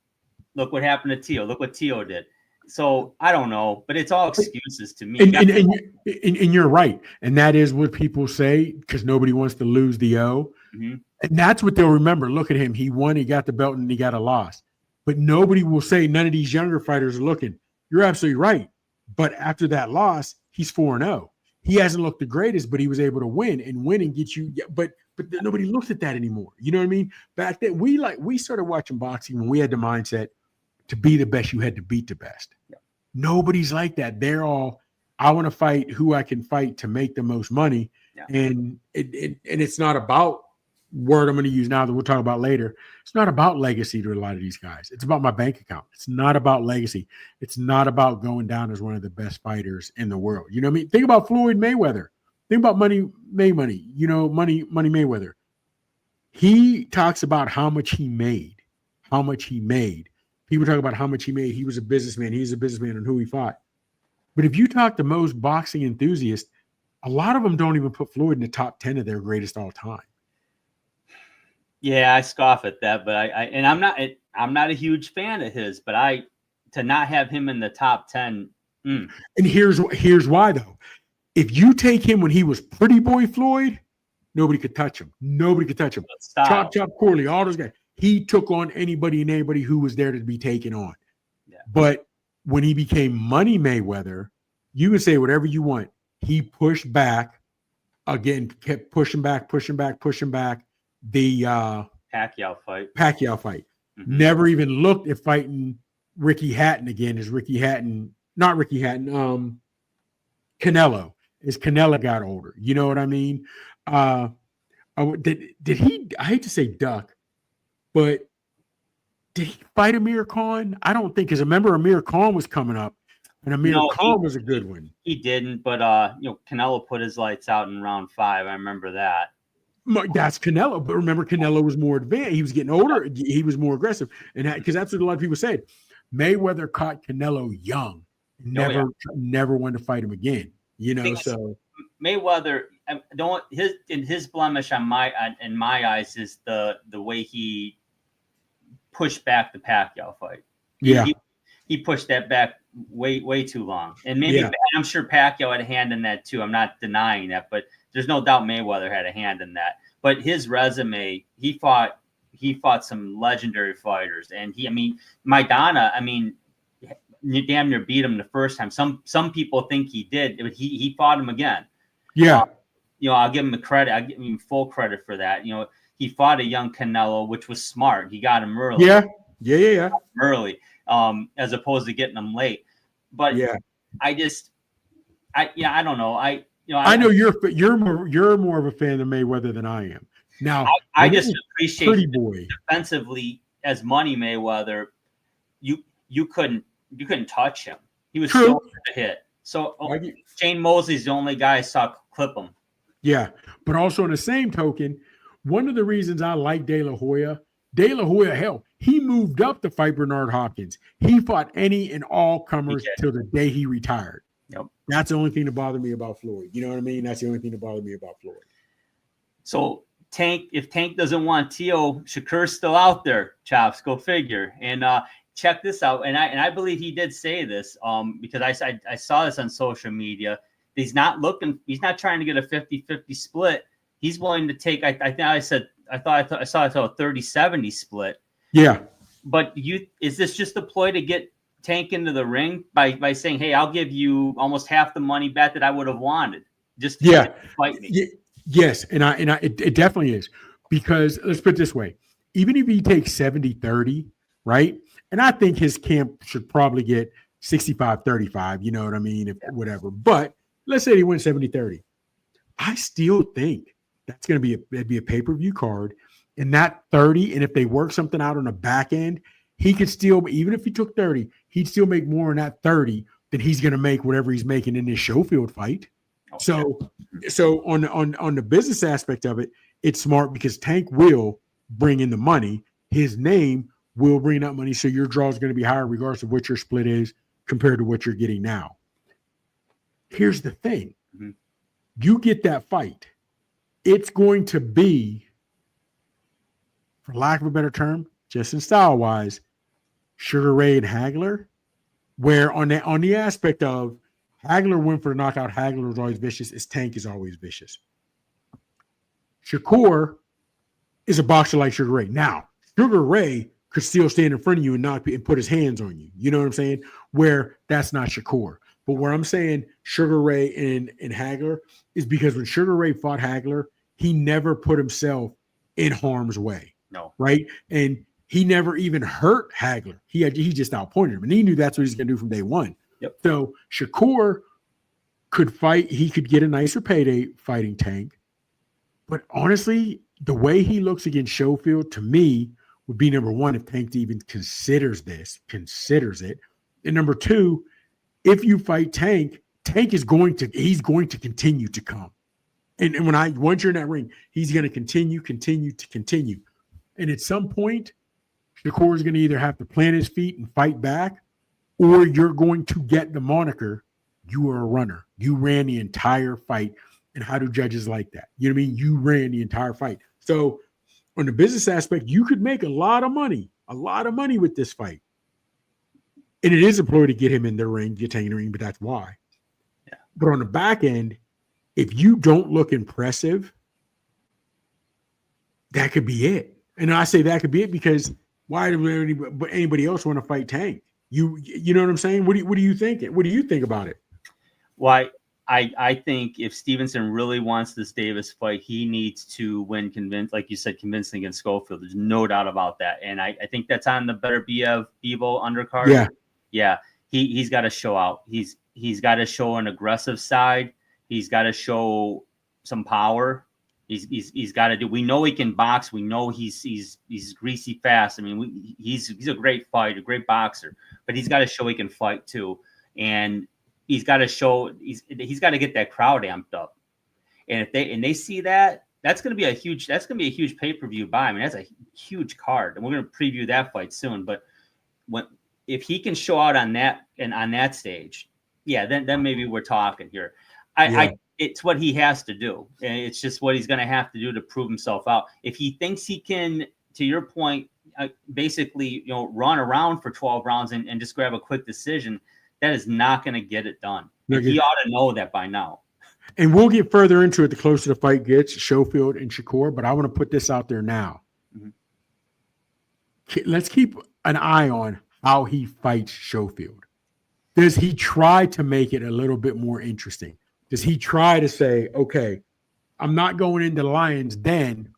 Look what happened to Teo. Look what Teo did. So I don't know, but it's all excuses to me. And you're right. And that is what people say because nobody wants to lose the O. Mm-hmm. And that's what they'll remember. Look at him. He won, he got the belt, and he got a loss. But nobody will say none of these younger fighters are looking. You're absolutely right. But after that loss, he's 4-0. He hasn't looked the greatest, but he was able to win and get you. But nobody looks at that anymore. You know what I mean? Back then, we started watching boxing when we had the mindset to be the best, you had to beat the best. Yeah. Nobody's like that. They're all, I want to fight who I can fight to make the most money. Yeah. And it's not about word I'm going to use now that we'll talk about later. It's not about legacy to a lot of these guys. It's about my bank account. It's not about legacy. It's not about going down as one of the best fighters in the world. You know what I mean? Think about Floyd Mayweather. Think about Money Mayweather. He talks about how much he made. People talk about how much he made. He was a businessman. He's a businessman and who he fought. But if you talk to most boxing enthusiasts, a lot of them don't even put Floyd in the top 10 of their greatest all time. Yeah, I scoff at that, but I'm not a huge fan of his, but to not have him in the top 10. And here's why though. If you take him when he was Pretty Boy Floyd, nobody could touch him. Chop Corley, all those guys. He took on anybody and everybody who was there to be taken on. Yeah. But when he became Money Mayweather, you can say whatever you want. He pushed back again, kept pushing back. The Pacquiao fight. Mm-hmm. Never even looked at fighting Ricky Hatton again. Canelo. As Canelo got older. You know what I mean? Did he, I hate to say duck, but did he fight Amir Khan? I don't think, because remember Amir Khan was coming up, and Khan was a good one. He didn't, but Canelo put his lights out in round 5. I remember that. That's Canelo, but remember Canelo was more advanced. He was getting older. He was more aggressive, and because that's what a lot of people said. Mayweather caught Canelo young, never wanted to fight him again. You know, so Mayweather, his blemish in my eyes is the way he pushed back the Pacquiao fight. Yeah, he pushed that back way too long, and maybe I'm sure Pacquiao had a hand in that too. I'm not denying that, but there's no doubt Mayweather had a hand in that. But his resume, he fought some legendary fighters, and Maidana, you damn near beat him the first time. Some people think he did, but he fought him again. Yeah. I'll give him the credit. I'll give him full credit for that. He fought a young Canelo, which was smart. He got him early. Yeah. Early, as opposed to getting him late. But I don't know. I know you're more of a fan of Mayweather than I am. Now I just appreciate Pretty Boy defensively as Money Mayweather. You couldn't touch him. He was True. so hard to hit. So Shane Mosley's the only guy I saw clip him. Yeah, but also in the same token, one of the reasons I like De La Hoya, hell, he moved up to fight Bernard Hopkins. He fought any and all comers till the day he retired. Yep. That's the only thing that bothered me about Floyd. You know what I mean? That's the only thing that bothered me about Floyd. So if Tank doesn't want Teo, Shakur's still out there. Chops, go figure. And check this out. And I believe he did say this because I saw this on social media. He's not trying to get a 50-50 split. He's willing to take, I saw a 30-70 split. Yeah. But is this just a ploy to get Tank into the ring by saying, hey, I'll give you almost half the money back that I would have wanted just to fight me? Yes. And it definitely is, because let's put it this way. Even if he takes 70-30, right? And I think his camp should probably get 65-35, you know what I mean? Whatever. But let's say he wins 70-30. I still think that's going to be a pay-per-view card. And that 30, and if they work something out on the back end, he could still, even if he took 30, he'd still make more in that 30 than he's going to make whatever he's making in this Schofield fight. So on the business aspect of it, it's smart because Tank will bring in the money. His name will bring that money. So your draw is going to be higher regardless of what your split is compared to what you're getting now. Here's the thing. Mm-hmm. You get that fight. It's going to be, for lack of a better term, just in style-wise, Sugar Ray and Hagler, where on the aspect of Hagler went for the knockout, Hagler was always vicious, his Tank is always vicious. Shakur is a boxer like Sugar Ray. Now, Sugar Ray could still stand in front of you and put his hands on you. You know what I'm saying? Where that's not Shakur. But where I'm saying Sugar Ray and Hagler is because when Sugar Ray fought Hagler, he never put himself in harm's way. No. Right? And he never even hurt Hagler. He just outpointed him. And he knew that's what he's going to do from day one. Yep. So Shakur could fight. He could get a nicer payday fighting Tank. But honestly, the way he looks against Schofield, to me, would be number one, if Tank even considers it. And number two, if you fight Tank, he's going to continue to come. And once you're in that ring, he's going to continue. And at some point, Shakur is going to either have to plant his feet and fight back, or you're going to get the moniker, you are a runner. You ran the entire fight. And how do judges like that? You know what I mean? You ran the entire fight. So on the business aspect, you could make a lot of money with this fight. And it is a ploy to get him in the ring, get Tank in the ring, but that's why. Yeah. But on the back end, if you don't look impressive, that could be it. And I say that could be it because why would anybody else want to fight Tank? You know what I'm saying? What do you think? What do you think about it? Why? I think if Stevenson really wants this Davis fight, he needs to win like you said, convincing against Schofield. There's no doubt about that. And I think that's on the better Bevo undercard. Yeah. Yeah. He's got to show out. He's got to show an aggressive side. He's got to show some power. He's got to do. We know he can box. We know he's greasy fast. I mean, he's a great fighter, a great boxer. But he's got to show he can fight too. And he's got to show he's got to get that crowd amped up. And if they see that, that's going to be a huge pay-per-view buy. I mean, that's a huge card, and we're going to preview that fight soon. But if he can show out on that and on that stage, yeah, then maybe we're talking here. It's what he has to do, and it's just what he's going to have to do to prove himself out. If he thinks he can, to your point, basically, run around for 12 rounds and just grab a quick decision, that is not going to get it done. He ought to know that by now. And we'll get further into it the closer the fight gets, Schofield and Shakur, but I want to put this out there now. Mm-hmm. Let's keep an eye on how he fights Schofield. Does he try to make it a little bit more interesting? Does he try to say, okay, I'm not going into the lion's den,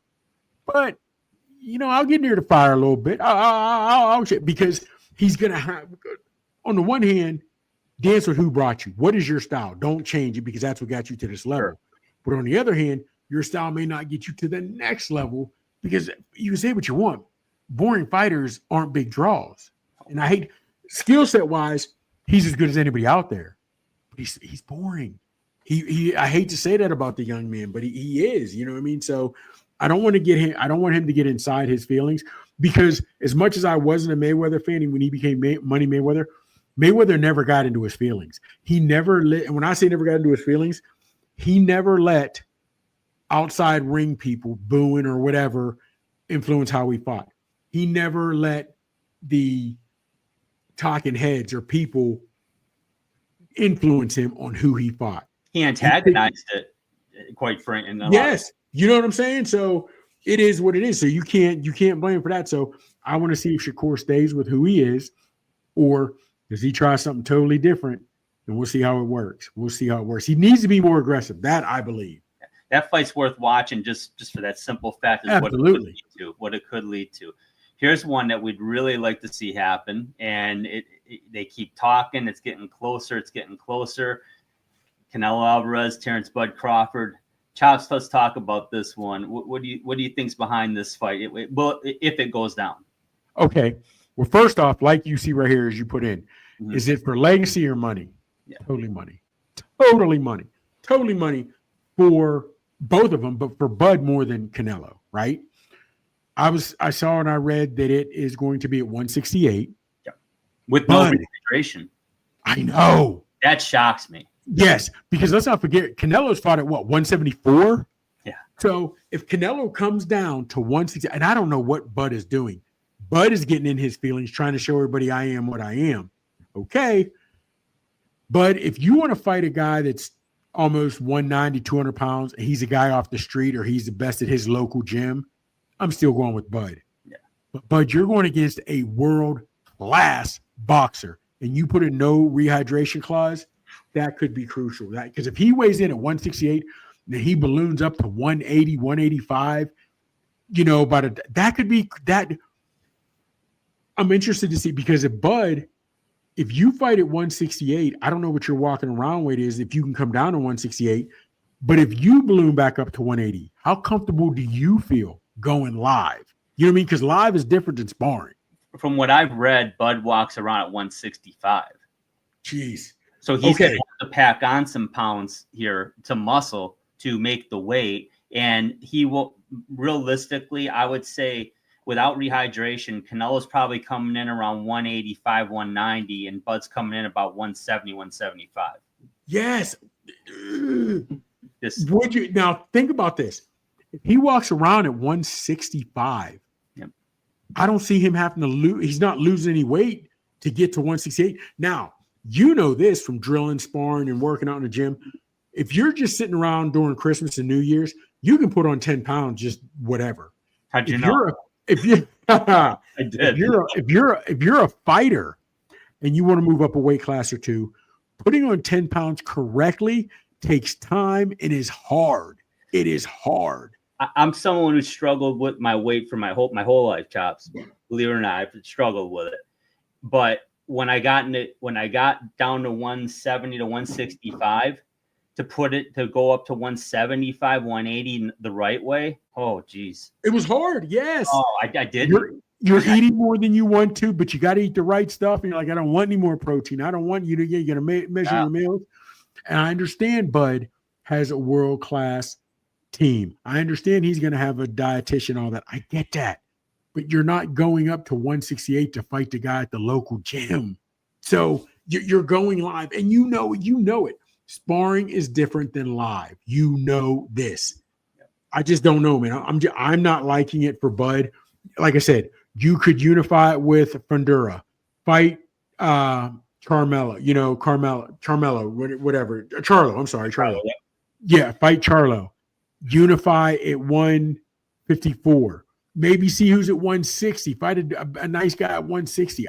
but, I'll get near the fire a little bit. I'll because he's going to have, on the one hand, dance with who brought you. What is your style? Don't change it because that's what got you to this level. Sure. But on the other hand, your style may not get you to the next level because you can say what you want. Boring fighters aren't big draws. And I hate skill set wise, he's as good as anybody out there. But he's boring. I hate to say that about the young man, but he is, you know what I mean? So I don't want him to get inside his feelings because as much as I wasn't a Mayweather fan, and when he became Money Mayweather never got into his feelings. He never and when I say never got into his feelings, he never let outside ring people booing or whatever influence how he fought. He never let the talking heads or people influence him on who he fought. He antagonized it, quite frankly. Yes, you know what I'm saying? So it is what it is. So you can't blame him for that. So I want to see if Shakur stays with who he is, or does he try something totally different? And we'll see how it works. He needs to be more aggressive. That I believe. That fight's worth watching just for that simple fact of what it could lead to. Here's one that we'd really like to see happen, and they keep talking. It's getting closer. Canelo Alvarez, Terrence Bud Crawford. Chops, let's talk about this one. What do you think's behind this fight? If it goes down. Okay. Well, first off, like you see right here, as you put in, is it for legacy or money? Yeah. Totally money for both of them, but for Bud more than Canelo, right? I saw and I read that it is going to be at 168. Yeah. With no registration. I know. That shocks me. Yes, because let's not forget, Canelo's fought at 174? Yeah. So if Canelo comes down to 160, and I don't know what Bud is doing. Bud is getting in his feelings, trying to show everybody I am what I am. Okay. But if you want to fight a guy that's almost 190, 200 pounds, and he's a guy off the street or he's the best at his local gym, I'm still going with Bud. Yeah. But Bud, you're going against a world-class boxer, and you put a no rehydration clause, that could be crucial. Because if he weighs in at 168, then he balloons up to 180, 185, that could be that. I'm interested to see, because if you fight at 168, I don't know what your walking around weight is. If you can come down to 168, But if you balloon back up to 180, how comfortable do you feel going live? You know what I mean? Because live is different than sparring. From what I've read, Bud walks around at 165. Jeez. So he's going to have to pack on some pounds here to muscle to make the weight. And he will, realistically, I would say, without rehydration, Canelo's probably coming in around 185, 190, and Bud's coming in about 170, 175. Yes. Would you now think about this? If he walks around at 165, yep, I don't see him having to lose. He's not losing any weight to get to 168. Now, you know this from drilling, sparring, and working out in the gym. If you're just sitting around during Christmas and New Year's, you can put on 10 pounds, just whatever. How'd you know? I did. If you're a fighter and you want to move up a weight class or two, putting on 10 pounds correctly takes time and is hard. It is hard. I'm someone who struggled with my weight for my whole life, Chops. Believe it or not, I've struggled with it. But when I got down to 170 to 165, to go up to 175, 180 the right way. Oh, geez. It was hard. Yes. Oh, I did. You're eating more than you want to, but you got to eat the right stuff. And you're like, I don't want any more protein. I don't want you to get, you got to measure your meals. And I understand Bud has a world-class team. I understand he's going to have a dietitian, all that. I get that. But you're not going up to 168 to fight the guy at the local gym. So you're going live, and you know it. Sparring is different than live. You know this. I just don't know, man. I'm not liking it for Bud. Like I said, you could unify it with Fundura. Fight Carmelo, Charlo, whatever. Charlo, I'm sorry, Charlo. Yeah, fight Charlo. Unify at 154. Maybe see who's at 160. Fight a nice guy at 160.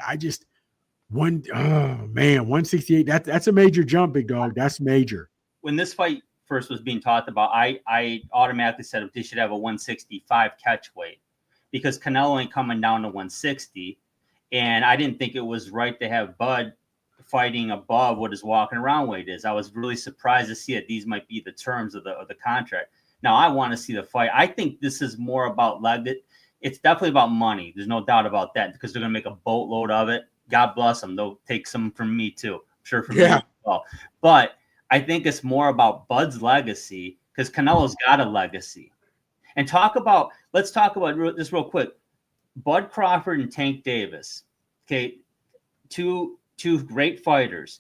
168. That's a major jump, big dog. That's major. When this fight first was being talked about, I automatically said they should have a 165 catch weight because Canelo ain't coming down to 160, and I didn't think it was right to have Bud fighting above what his walking around weight is. I was really surprised to see that these might be the terms of the contract. Now I want to see the fight. I think this is more about it's definitely about money. There's no doubt about that because they're going to make a boatload of it. God bless them. They'll take some from me too. I'm sure from me as well. But I think it's more about Bud's legacy because Canelo's got a legacy. And let's talk about this real quick. Bud Crawford and Tank Davis. Okay, two great fighters.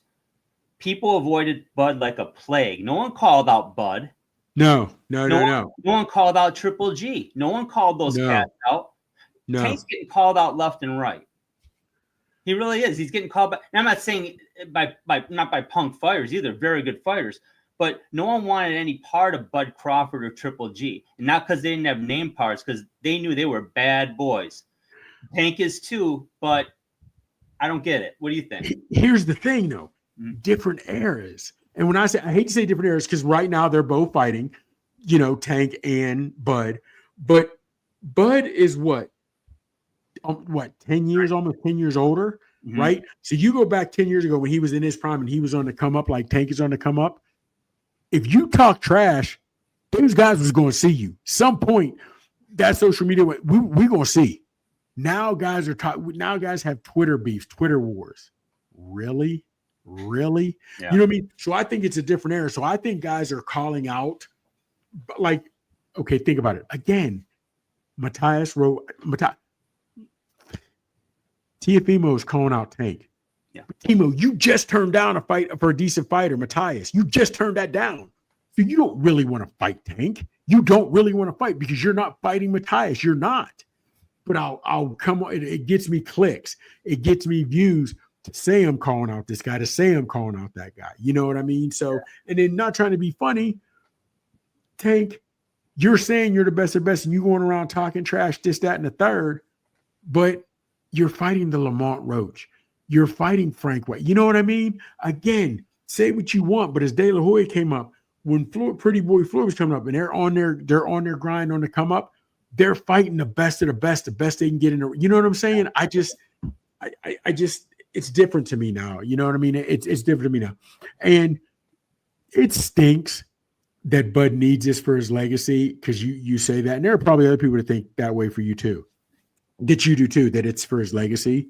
People avoided Bud like a plague. No one called out Bud. No. No one called out Triple G. No one called those cats out. No. Tank's getting called out left and right. He really is. He's getting called back. And I'm not saying not by punk fighters either. Very good fighters. But no one wanted any part of Bud Crawford or Triple G. And not because they didn't have name parts, because they knew they were bad boys. Tank is too, but I don't get it. What do you think? Here's the thing, though. Different eras. And when I hate to say different eras, because right now they're both fighting, Tank and Bud. But Bud is what 10 years, almost 10 years older, right? So you go back 10 years ago when he was in his prime and he was on the come up, like Tank is on the come up. If you talk trash, those guys was going to see you. Some point, that social media, we're going to see. Now guys have Twitter beefs, Twitter wars. Really? Yeah. You know what I mean? So I think it's a different era. So I think guys are calling out, like, okay, think about it. Again, Teofimo is calling out Tank. Yeah. Timo, you just turned down a fight for a decent fighter, Matthias. You just turned that down. So you don't really want to fight Tank. You don't really want to fight because you're not fighting Matthias. You're not. But I'll come on. It gets me clicks. It gets me views to say I'm calling out this guy, to say I'm calling out that guy. You know what I mean? So, and then not trying to be funny, Tank, you're saying you're the best of the best and you going around talking trash, this, that, and the third, but you're fighting the Lamont Roach. You're fighting Frank White. You know what I mean? Again, say what you want, but as De La Hoya came up, when Pretty Boy Floyd was coming up and they're on their grind on the come up, they're fighting the best of the best they can get in. You know what I'm saying? I just, it's different to me now. You know what I mean? It's different to me now. And it stinks that Bud needs this for his legacy, because you say that, and there are probably other people that think that way for you too, that you do too, that it's for his legacy,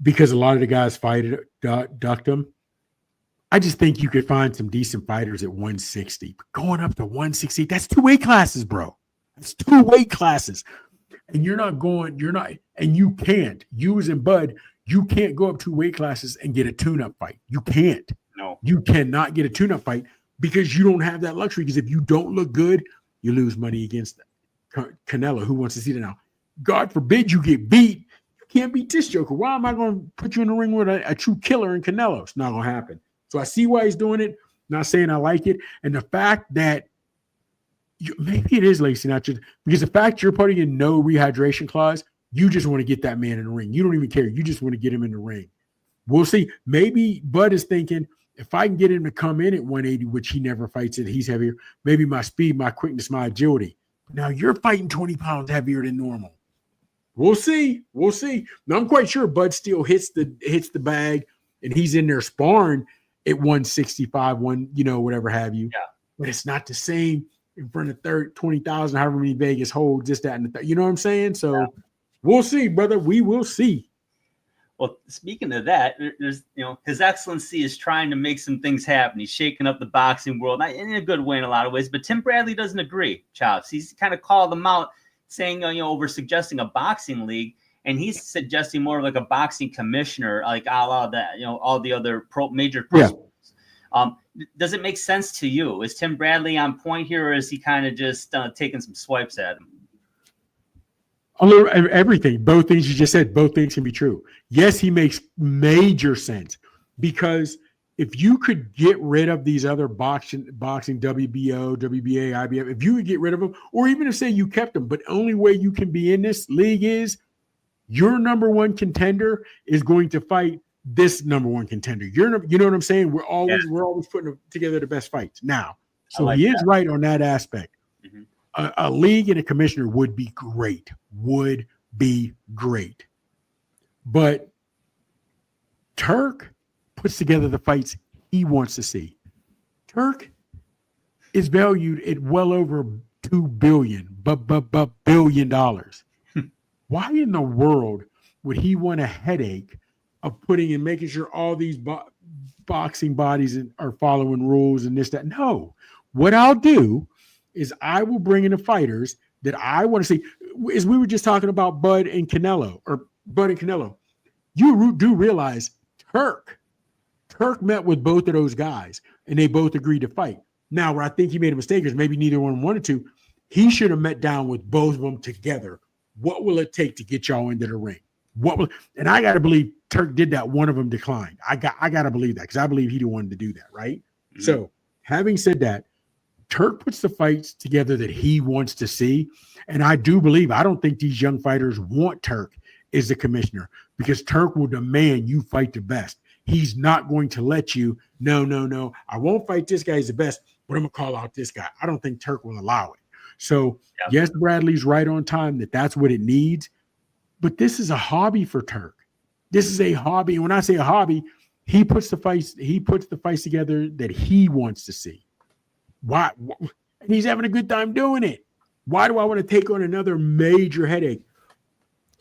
because a lot of the guys ducked him. I just think you could find some decent fighters at 160. But going up to 160, that's 2 weight classes, bro. That's 2 weight classes. And you can't, you as in Bud, you can't go up 2 weight classes and get a tune-up fight. You can't. No. You cannot get a tune-up fight because you don't have that luxury. Because if you don't look good, you lose money against Canelo. Who wants to see that now? God forbid you get beat. You can't beat this joker. Why am I going to put you in the ring with a true killer in Canelo? It's not going to happen. So I see why he's doing it. Not saying I like it. And the fact that maybe it is lazy, not just because the fact you're putting in no rehydration clause, you just want to get that man in the ring. You don't even care. You just want to get him in the ring. We'll see. Maybe Bud is thinking, if I can get him to come in at 180, which he never fights it, he's heavier, maybe my speed, my quickness, my agility. Now you're fighting 20 pounds heavier than normal. We'll see. We'll see. Now I'm quite sure Bud still hits the bag and he's in there sparring at 165, whatever have you. Yeah. But it's not the same in front of 20,000, however many Vegas holds, this, that, and the third. You know what I'm saying? So we'll see, brother. We will see. Well, speaking of that, there's, His Excellency is trying to make some things happen. He's shaking up the boxing world, not in a good way in a lot of ways, but Tim Bradley doesn't agree, Chops. He's kind of called them out, saying, over suggesting a boxing league, and he's suggesting more like a boxing commissioner, like a la that, all the other major pro sports. Does it make sense to you? Is Tim Bradley on point here, or is he kind of just taking some swipes at him? Everything, both things you just said, both things can be true. Yes, he makes major sense, because if you could get rid of these other boxing, WBO, WBA, IBF, if you could get rid of them, or even if say you kept them, but only way you can be in this league is your number one contender is going to fight this number one contender. You know what I'm saying? We're always putting together the best fights. Now, so he is right on that aspect. Mm-hmm. A league and a commissioner would be great. But Turk puts together the fights he wants to see. Turk is valued at well over $2 billion. Why in the world would he want a headache of putting and making sure all these boxing bodies are following rules and this, that? No. What I'll do is I will bring in the fighters that I want to see. As we were just talking about Bud and Canelo. You do realize Turk met with both of those guys, and they both agreed to fight. Now, where I think he made a mistake is maybe neither one wanted to. He should have met down with both of them together. What will it take to get y'all into the ring? And I got to believe Turk did that. One of them declined. I got to believe that, because I believe he didn't want to do that, right? Mm-hmm. So having said that, Turk puts the fights together that he wants to see. And I do believe, I don't think these young fighters want Turk as the commissioner, because Turk will demand you fight the best. He's not going to let you, no, I won't fight this guy, he's the best, but I'm going to call out this guy. I don't think Turk will allow it. So yes, Bradley's right on time that's what it needs. But this is a hobby for Turk. This is a hobby. And when I say a hobby, he puts the fights together that he wants to see. Why? And he's having a good time doing it. Why do I want to take on another major headache?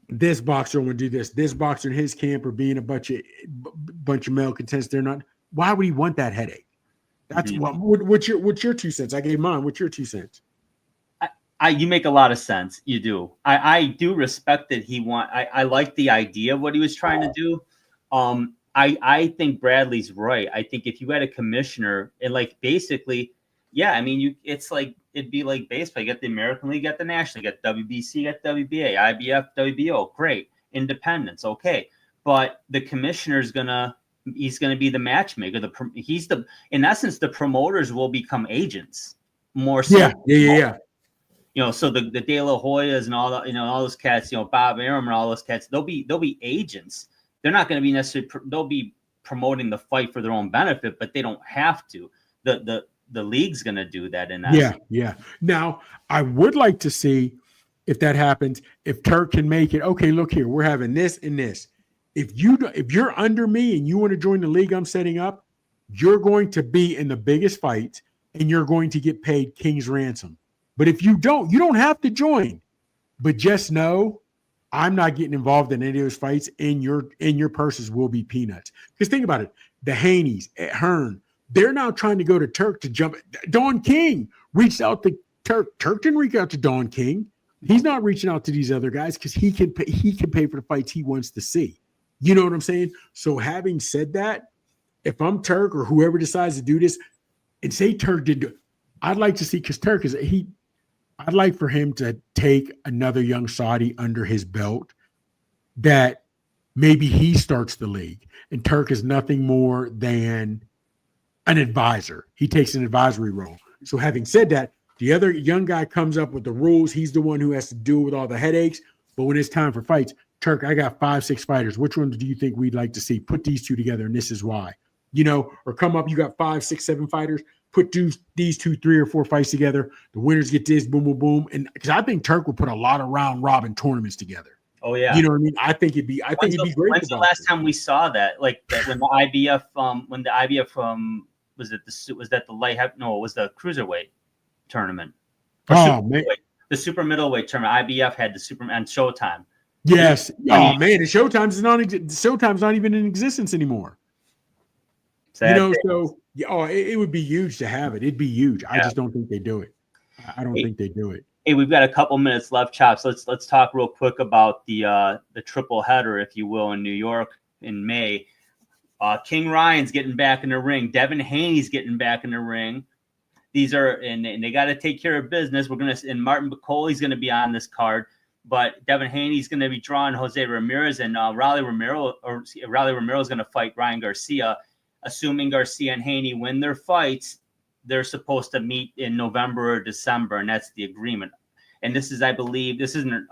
This boxer want to do this. This boxer in his camp are being a bunch of male contestants. They're not. Why would he want that headache? That's what's your 2 cents? I gave mine. What's your 2 cents? You make a lot of sense. You do. I do respect that I like the idea of what he was trying to do. I think Bradley's right. I think if you had a commissioner and basically, it'd be like baseball. You get the American League, you get the National League, you get WBC, you get WBA, IBF, WBO. Great. Independence. Okay. But the commissioner he's gonna be the matchmaker. In essence, the promoters will become agents more so. Yeah. So the De La Hoyas and all those cats, Bob Arum and all those cats, they'll be agents. They're not going to be necessarily. They'll be promoting the fight for their own benefit, but they don't have to. The league's going to do that. Yeah. Now, I would like to see if that happens. If Turk can make it, okay. Look here, we're having this and this. If you're under me and you want to join the league I'm setting up, you're going to be in the biggest fights. and you're going to get paid king's ransom. But if you don't have to join. But just know I'm not getting involved in any of those fights, and your purses will be peanuts. Because think about it. The Haneys at Hearn, they're now trying to go to Turk to jump. Don King reached out to Turk. Turk didn't reach out to Don King. He's not reaching out to these other guys because he can pay for the fights he wants to see. You know what I'm saying? So having said that, if I'm Turk or whoever decides to do this, and say Turk did do it, I'd like to see, because Turk is I'd like for him to take another young Saudi under his belt that maybe he starts the league. And Turk is nothing more than an advisor. He takes an advisory role. So having said that, the other young guy comes up with the rules. He's the one who has to deal with all the headaches. But when it's time for fights, Turk, I got 5-6 fighters. Which ones do you think we'd like to see? Put these two together, and this is why. Or come up, you got 5, 6, 7 fighters. Put these 2, 3, or 4 fights together. The winners get this, boom, boom, boom. And because I think Turk will put a lot of round robin tournaments together. Oh yeah, you know what I mean. I think it'd be great. When's the last time we saw that? Like that when the IBF, was that the light? No, it was the cruiserweight tournament. Man, the super middleweight tournament. IBF had the Superman Showtime. Yes. Man, the Showtime's not even in existence anymore. So it would be huge to have it. It'd be huge. I just don't think they do it. I don't think they do it. Hey, we've got a couple minutes left, Chops. Let's talk real quick about the triple header, if you will, in New York in May. King Ryan's getting back in the ring. Devin Haney's getting back in the ring. These are and they got to take care of business. And Martin Bacole's going to be on this card, but Devin Haney's going to be drawing Jose Ramirez, and Raleigh Romero is going to fight Ryan Garcia. Assuming Garcia and Haney win their fights, they're supposed to meet in November or December, and that's the agreement. And this is, I believe, this isn't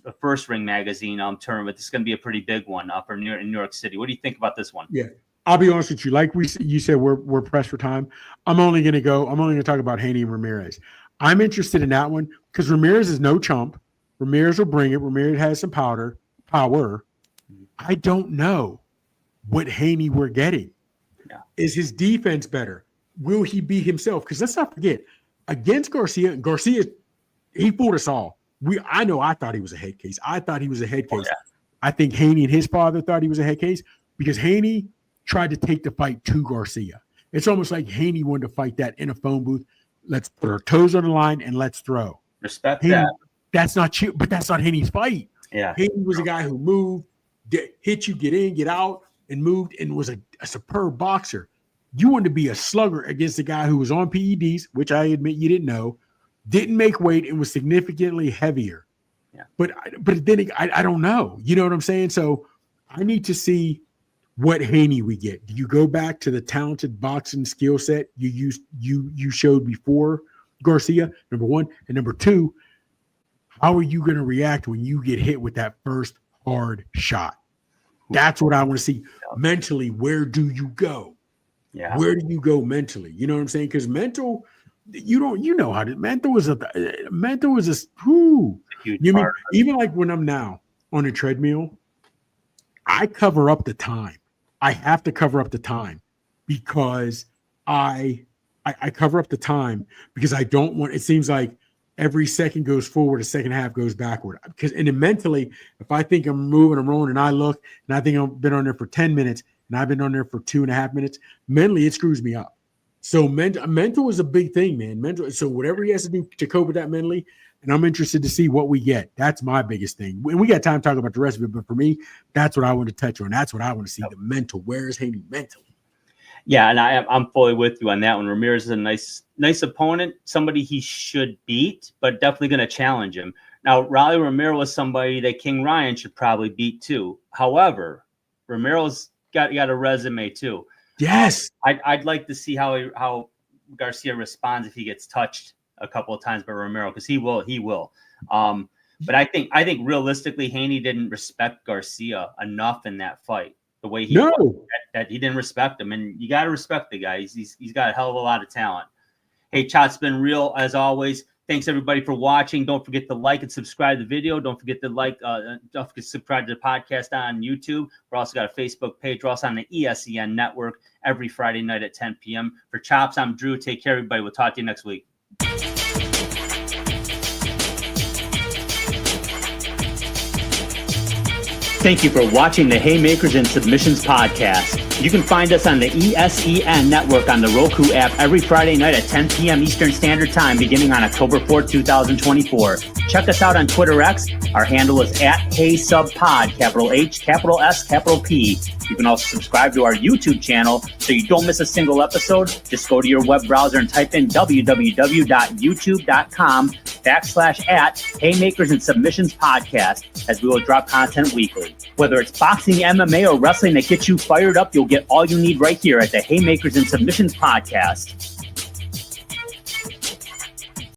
the First Ring Magazine tournament. This is going to be a pretty big one up in New York City. What do you think about this one? Yeah, I'll be honest with you. Like you said, we're pressed for time. I'm only going to talk about Haney and Ramirez. I'm interested in that one because Ramirez is no chump. Ramirez will bring it. Ramirez has some power. I don't know what Haney we're getting. Yeah. Is his defense better? Will he be himself? Because let's not forget, against Garcia, he fooled us all. I thought he was a head case. Oh, yeah. I think Haney and his father thought he was a head case because Haney tried to take the fight to Garcia. It's almost like Haney wanted to fight that in a phone booth. Let's put our toes on the line and let's throw. Respect Haney, that. That's not you, but that's not Haney's fight. Yeah. Haney was a guy who moved, hit you, get in, get out, and moved, and was a superb boxer. You wanted to be a slugger against a guy who was on PEDs, which I admit you didn't know, didn't make weight, and was significantly heavier. Yeah. But then I don't know. You know what I'm saying? So I need to see what Haney we get. Do you go back to the talented boxing skill set you showed before Garcia, number one? And number two, how are you going to react when you get hit with that first hard shot? That's what I want to see. Mentally, where do you go? Yeah. Where do you go mentally? You know what I'm saying? Because mental, mental is a huge part. Even like when I'm now on a treadmill, I cover up the time. I have to cover up the time because I cover up the time because I don't want, it seems like every second goes forward, a second half goes backward. And then mentally, if I think I'm moving, I'm rolling, and I look, and I think I've been on there for 10 minutes, and I've been on there for 2.5 minutes, mentally, it screws me up. So mental is a big thing, man. Mental. So whatever he has to do to cope with that mentally, and I'm interested to see what we get. That's my biggest thing. And we got time to talk about the rest of it, but for me, that's what I want to touch on. That's what I want to see, the mental. Where is Haney mentally? Yeah, and I'm fully with you on that one. Ramirez is a nice opponent, somebody he should beat, but definitely going to challenge him. Now, Raleigh Romero was somebody that King Ryan should probably beat too. However, Romero's got a resume too. Yes. I'd like to see how Garcia responds if he gets touched a couple of times by Romero, because he will. But I think realistically, Haney didn't respect Garcia enough in that fight. The way that he didn't respect him, and you got to respect the guy. He's got a hell of a lot of talent. Hey, Chat's been real as always. Thanks everybody for watching. Don't forget to like and subscribe to the video. Don't forget to don't forget to subscribe to the podcast on YouTube. We're also got a Facebook page. We're also on the ESEN network every Friday night at 10 p.m. For Chops, I'm Drew. Take care, everybody. We'll talk to you next week. Thank you for watching the Haymakers and Submissions podcast. You can find us on the ESEN network on the Roku app every Friday night at 10 p.m. Eastern Standard Time beginning on October 4th, 2024. Check us out on Twitter X. Our handle is @HeySubPod, capital H, capital S, capital P. You can also subscribe to our YouTube channel so you don't miss a single episode. Just go to your web browser and type in www.youtube.com/@Haymakers and Submissions podcast, as we will drop content weekly. Whether it's boxing, MMA, or wrestling that gets you fired up, you'll get all you need right here at the Haymakers and Submissions podcast.